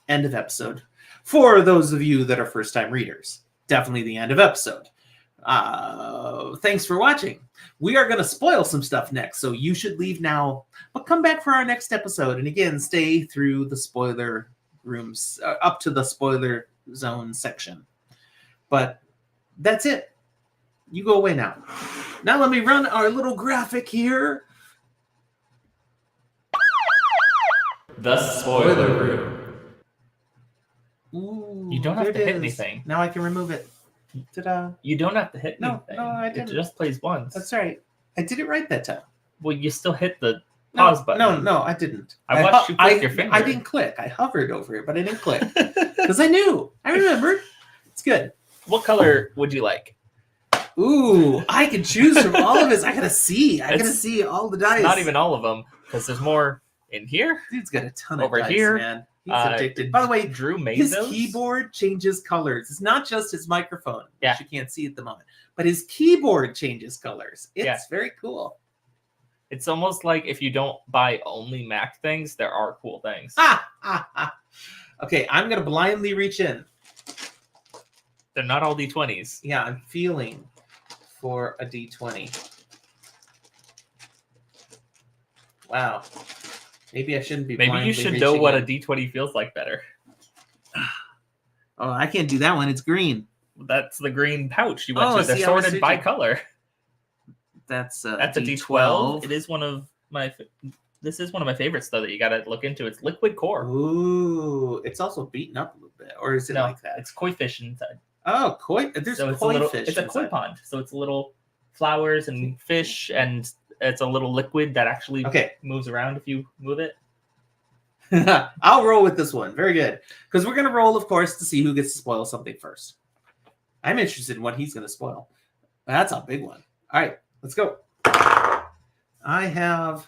Speaker 2: End of episode. For those of you that are first-time readers, definitely the end of episode. Thanks for watching. We are going to spoil some stuff next, so you should leave now. But come back for our next episode. And again, stay through the spoiler rooms, up to the spoiler zone section. But that's it. You go away now. Now let me run our little graphic here.
Speaker 1: The spoiler room.
Speaker 2: Ooh,
Speaker 1: You don't have
Speaker 2: there
Speaker 1: to
Speaker 2: it
Speaker 1: hit
Speaker 2: is.
Speaker 1: anything.
Speaker 2: Now I can remove it. Ta-da.
Speaker 1: You don't have to hit
Speaker 2: No,
Speaker 1: anything.
Speaker 2: no, I didn't.
Speaker 1: It just plays once.
Speaker 2: That's right. I did it right that time.
Speaker 1: Well, you still hit the pause button.
Speaker 2: No, I didn't.
Speaker 1: I watched you click your finger.
Speaker 2: I didn't click. I hovered over it, but I didn't click. Because I knew. I remembered. It's good.
Speaker 1: What color would you like?
Speaker 2: Ooh, I can choose from all of his. I gotta see. I gotta see all the dice.
Speaker 1: Not even all of them, because there's more in here.
Speaker 2: Dude's got a ton of
Speaker 1: Over
Speaker 2: dice,
Speaker 1: here,
Speaker 2: man. He's addicted. By the way,
Speaker 1: Drew made
Speaker 2: his
Speaker 1: those.
Speaker 2: keyboard changes colors. It's not just his microphone,
Speaker 1: Yeah.
Speaker 2: which you can't see at the moment, but his keyboard changes colors. It's very cool.
Speaker 1: It's almost like if you don't buy only Mac things, there are cool things.
Speaker 2: Okay, I'm gonna blindly reach in.
Speaker 1: They're not all D20s.
Speaker 2: Yeah, I'm feeling for a D20. Wow. Maybe I shouldn't be.
Speaker 1: Maybe you should know what a D20 feels like better.
Speaker 2: Oh, I can't do that one. It's green.
Speaker 1: That's the green pouch you went to. They're
Speaker 2: see, I was
Speaker 1: sorted by
Speaker 2: searching.
Speaker 1: color.
Speaker 2: That's a
Speaker 1: D12. It is one of my. This is one of my favorites, though, that you got to look into. It's liquid core.
Speaker 2: Ooh, it's also beaten up a little bit, or is it
Speaker 1: No,
Speaker 2: like that?
Speaker 1: it's koi fish inside.
Speaker 2: Oh, koi. There's
Speaker 1: So it's
Speaker 2: koi
Speaker 1: a little.
Speaker 2: fish.
Speaker 1: It's a koi
Speaker 2: inside.
Speaker 1: pond. So it's little flowers and fish, and it's a little liquid that actually moves around if you move it.
Speaker 2: I'll roll with this one. Very good. Because we're going to roll, of course, to see who gets to spoil something first. I'm interested in what he's going to spoil. That's a big one. All right, let's go. I have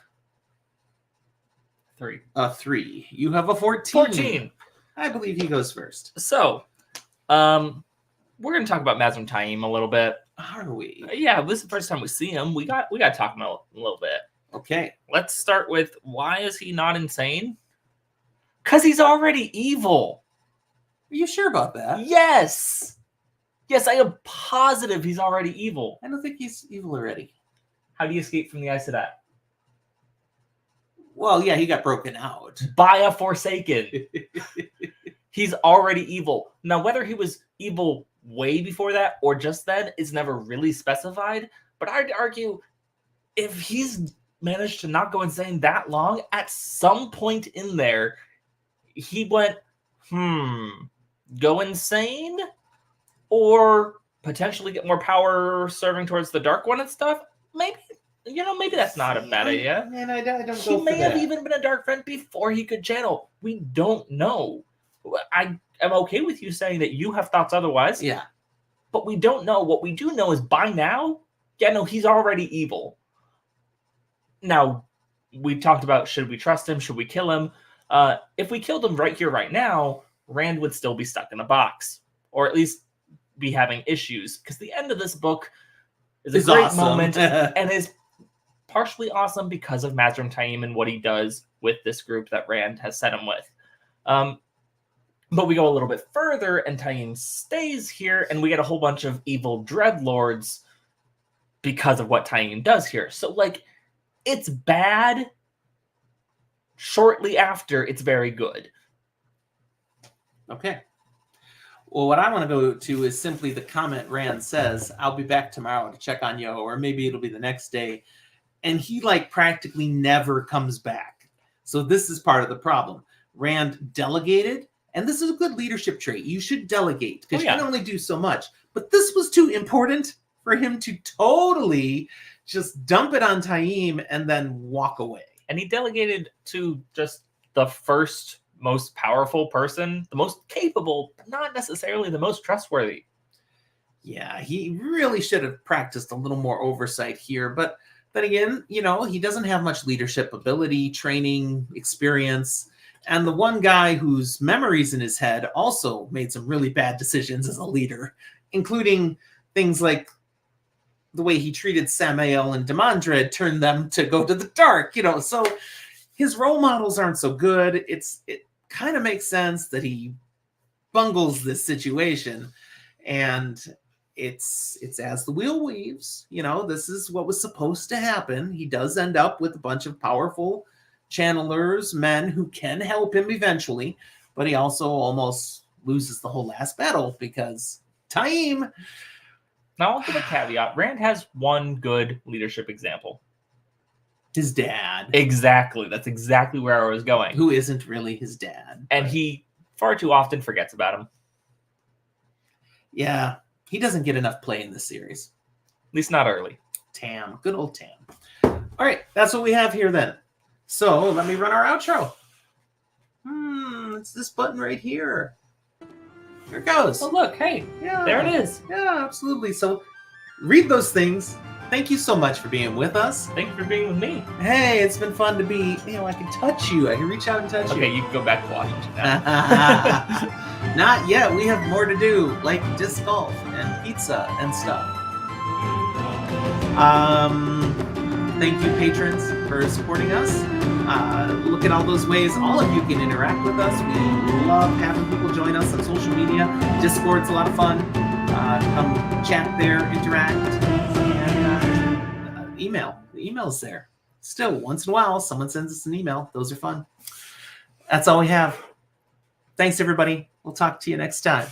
Speaker 1: 3.
Speaker 2: a 3. You have a 14.
Speaker 1: 14.
Speaker 2: I believe he goes first.
Speaker 1: So, we're going to talk about Mazrim Taim a little bit.
Speaker 2: Are we?
Speaker 1: Yeah, this is the first time we see him. We got to talk about him a little bit.
Speaker 2: Okay.
Speaker 1: Let's start with, why is he not insane? Because he's already evil.
Speaker 2: Are you sure about that?
Speaker 1: Yes. Yes, I am positive he's already evil.
Speaker 2: I don't think he's evil already.
Speaker 1: How do you escape from the Aes Sedai?
Speaker 2: Well, yeah, he got broken out.
Speaker 1: By a Forsaken. He's already evil. Now, whether he was evil way before that or just then is never really specified. But I'd argue if he's managed to not go insane that long, at some point in there, he went, go insane? Or potentially get more power serving towards the Dark One and stuff? Maybe, maybe that's not a bad idea.
Speaker 2: Man, I don't go
Speaker 1: He
Speaker 2: for
Speaker 1: may have
Speaker 2: that.
Speaker 1: even been a Dark Friend before he could channel. We don't know. I am okay with you saying that you have thoughts otherwise.
Speaker 2: Yeah.
Speaker 1: But we don't know. What we do know is by now, he's already evil. Now, we talked about, should we trust him? Should we kill him? If we killed him right here, right now, Rand would still be stuck in a box. Or at least be having issues. Because the end of this book is a great
Speaker 2: awesome.
Speaker 1: moment and is partially awesome because of Mazrim Taim and what he does with this group that Rand has set him with. But we go a little bit further, and Taim stays here, and we get a whole bunch of evil dreadlords because of what Taim does here. So, like, it's bad. Shortly after, it's very good.
Speaker 2: Okay. Well, what I want to go to is simply the comment Rand says, "I'll be back tomorrow to check on you," or maybe it'll be the next day. And he, like, practically never comes back. So this is part of the problem. Rand delegated, and this is a good leadership trait. You should delegate, because you can only do so much. But this was too important for him to totally just dump it on Taim and then walk away.
Speaker 1: And he delegated to just the first most powerful person, the most capable, but not necessarily the most trustworthy.
Speaker 2: Yeah, he really should have practiced a little more oversight here. But then again, you know, he doesn't have much leadership ability, training, experience. And the one guy whose memories in his head also made some really bad decisions as a leader, including things like the way he treated Samael and Demandred, turned them to go to the dark, you know. So his role models aren't so good. It kind of makes sense that he bungles this situation, and it's as the wheel weaves. You know, this is what was supposed to happen. He does end up with a bunch of powerful channelers, men who can help him eventually, but he also almost loses the whole last battle because Taim.
Speaker 1: Now, I'll give a caveat. Rand has one good leadership example.
Speaker 2: His dad.
Speaker 1: Exactly. That's exactly where I was going.
Speaker 2: Who isn't really his dad.
Speaker 1: And he far too often forgets about him.
Speaker 2: Yeah. He doesn't get enough play in this series.
Speaker 1: At least not early.
Speaker 2: Tam. Good old Tam. All right. That's what we have here then. So let me run our outro. It's this button right here. Here it goes.
Speaker 1: Oh, look. Hey.
Speaker 2: Yeah.
Speaker 1: There it is.
Speaker 2: Yeah, absolutely. So read those things. Thank you so much for being with us.
Speaker 1: Thank you for being with me.
Speaker 2: Hey, it's been fun to be, you know, I can touch you. I can reach out and touch you.
Speaker 1: Okay, you can go back to Washington now.
Speaker 2: Not yet. We have more to do, like disc golf and pizza and stuff. Thank you, patrons, for supporting us. Look at all those ways all of you can interact with us. We love having people join us on social media. Discord's a lot of fun. Come chat there, interact, and email. The email's there. Still, once in a while, someone sends us an email. Those are fun. That's all we have. Thanks, everybody. We'll talk to you next time.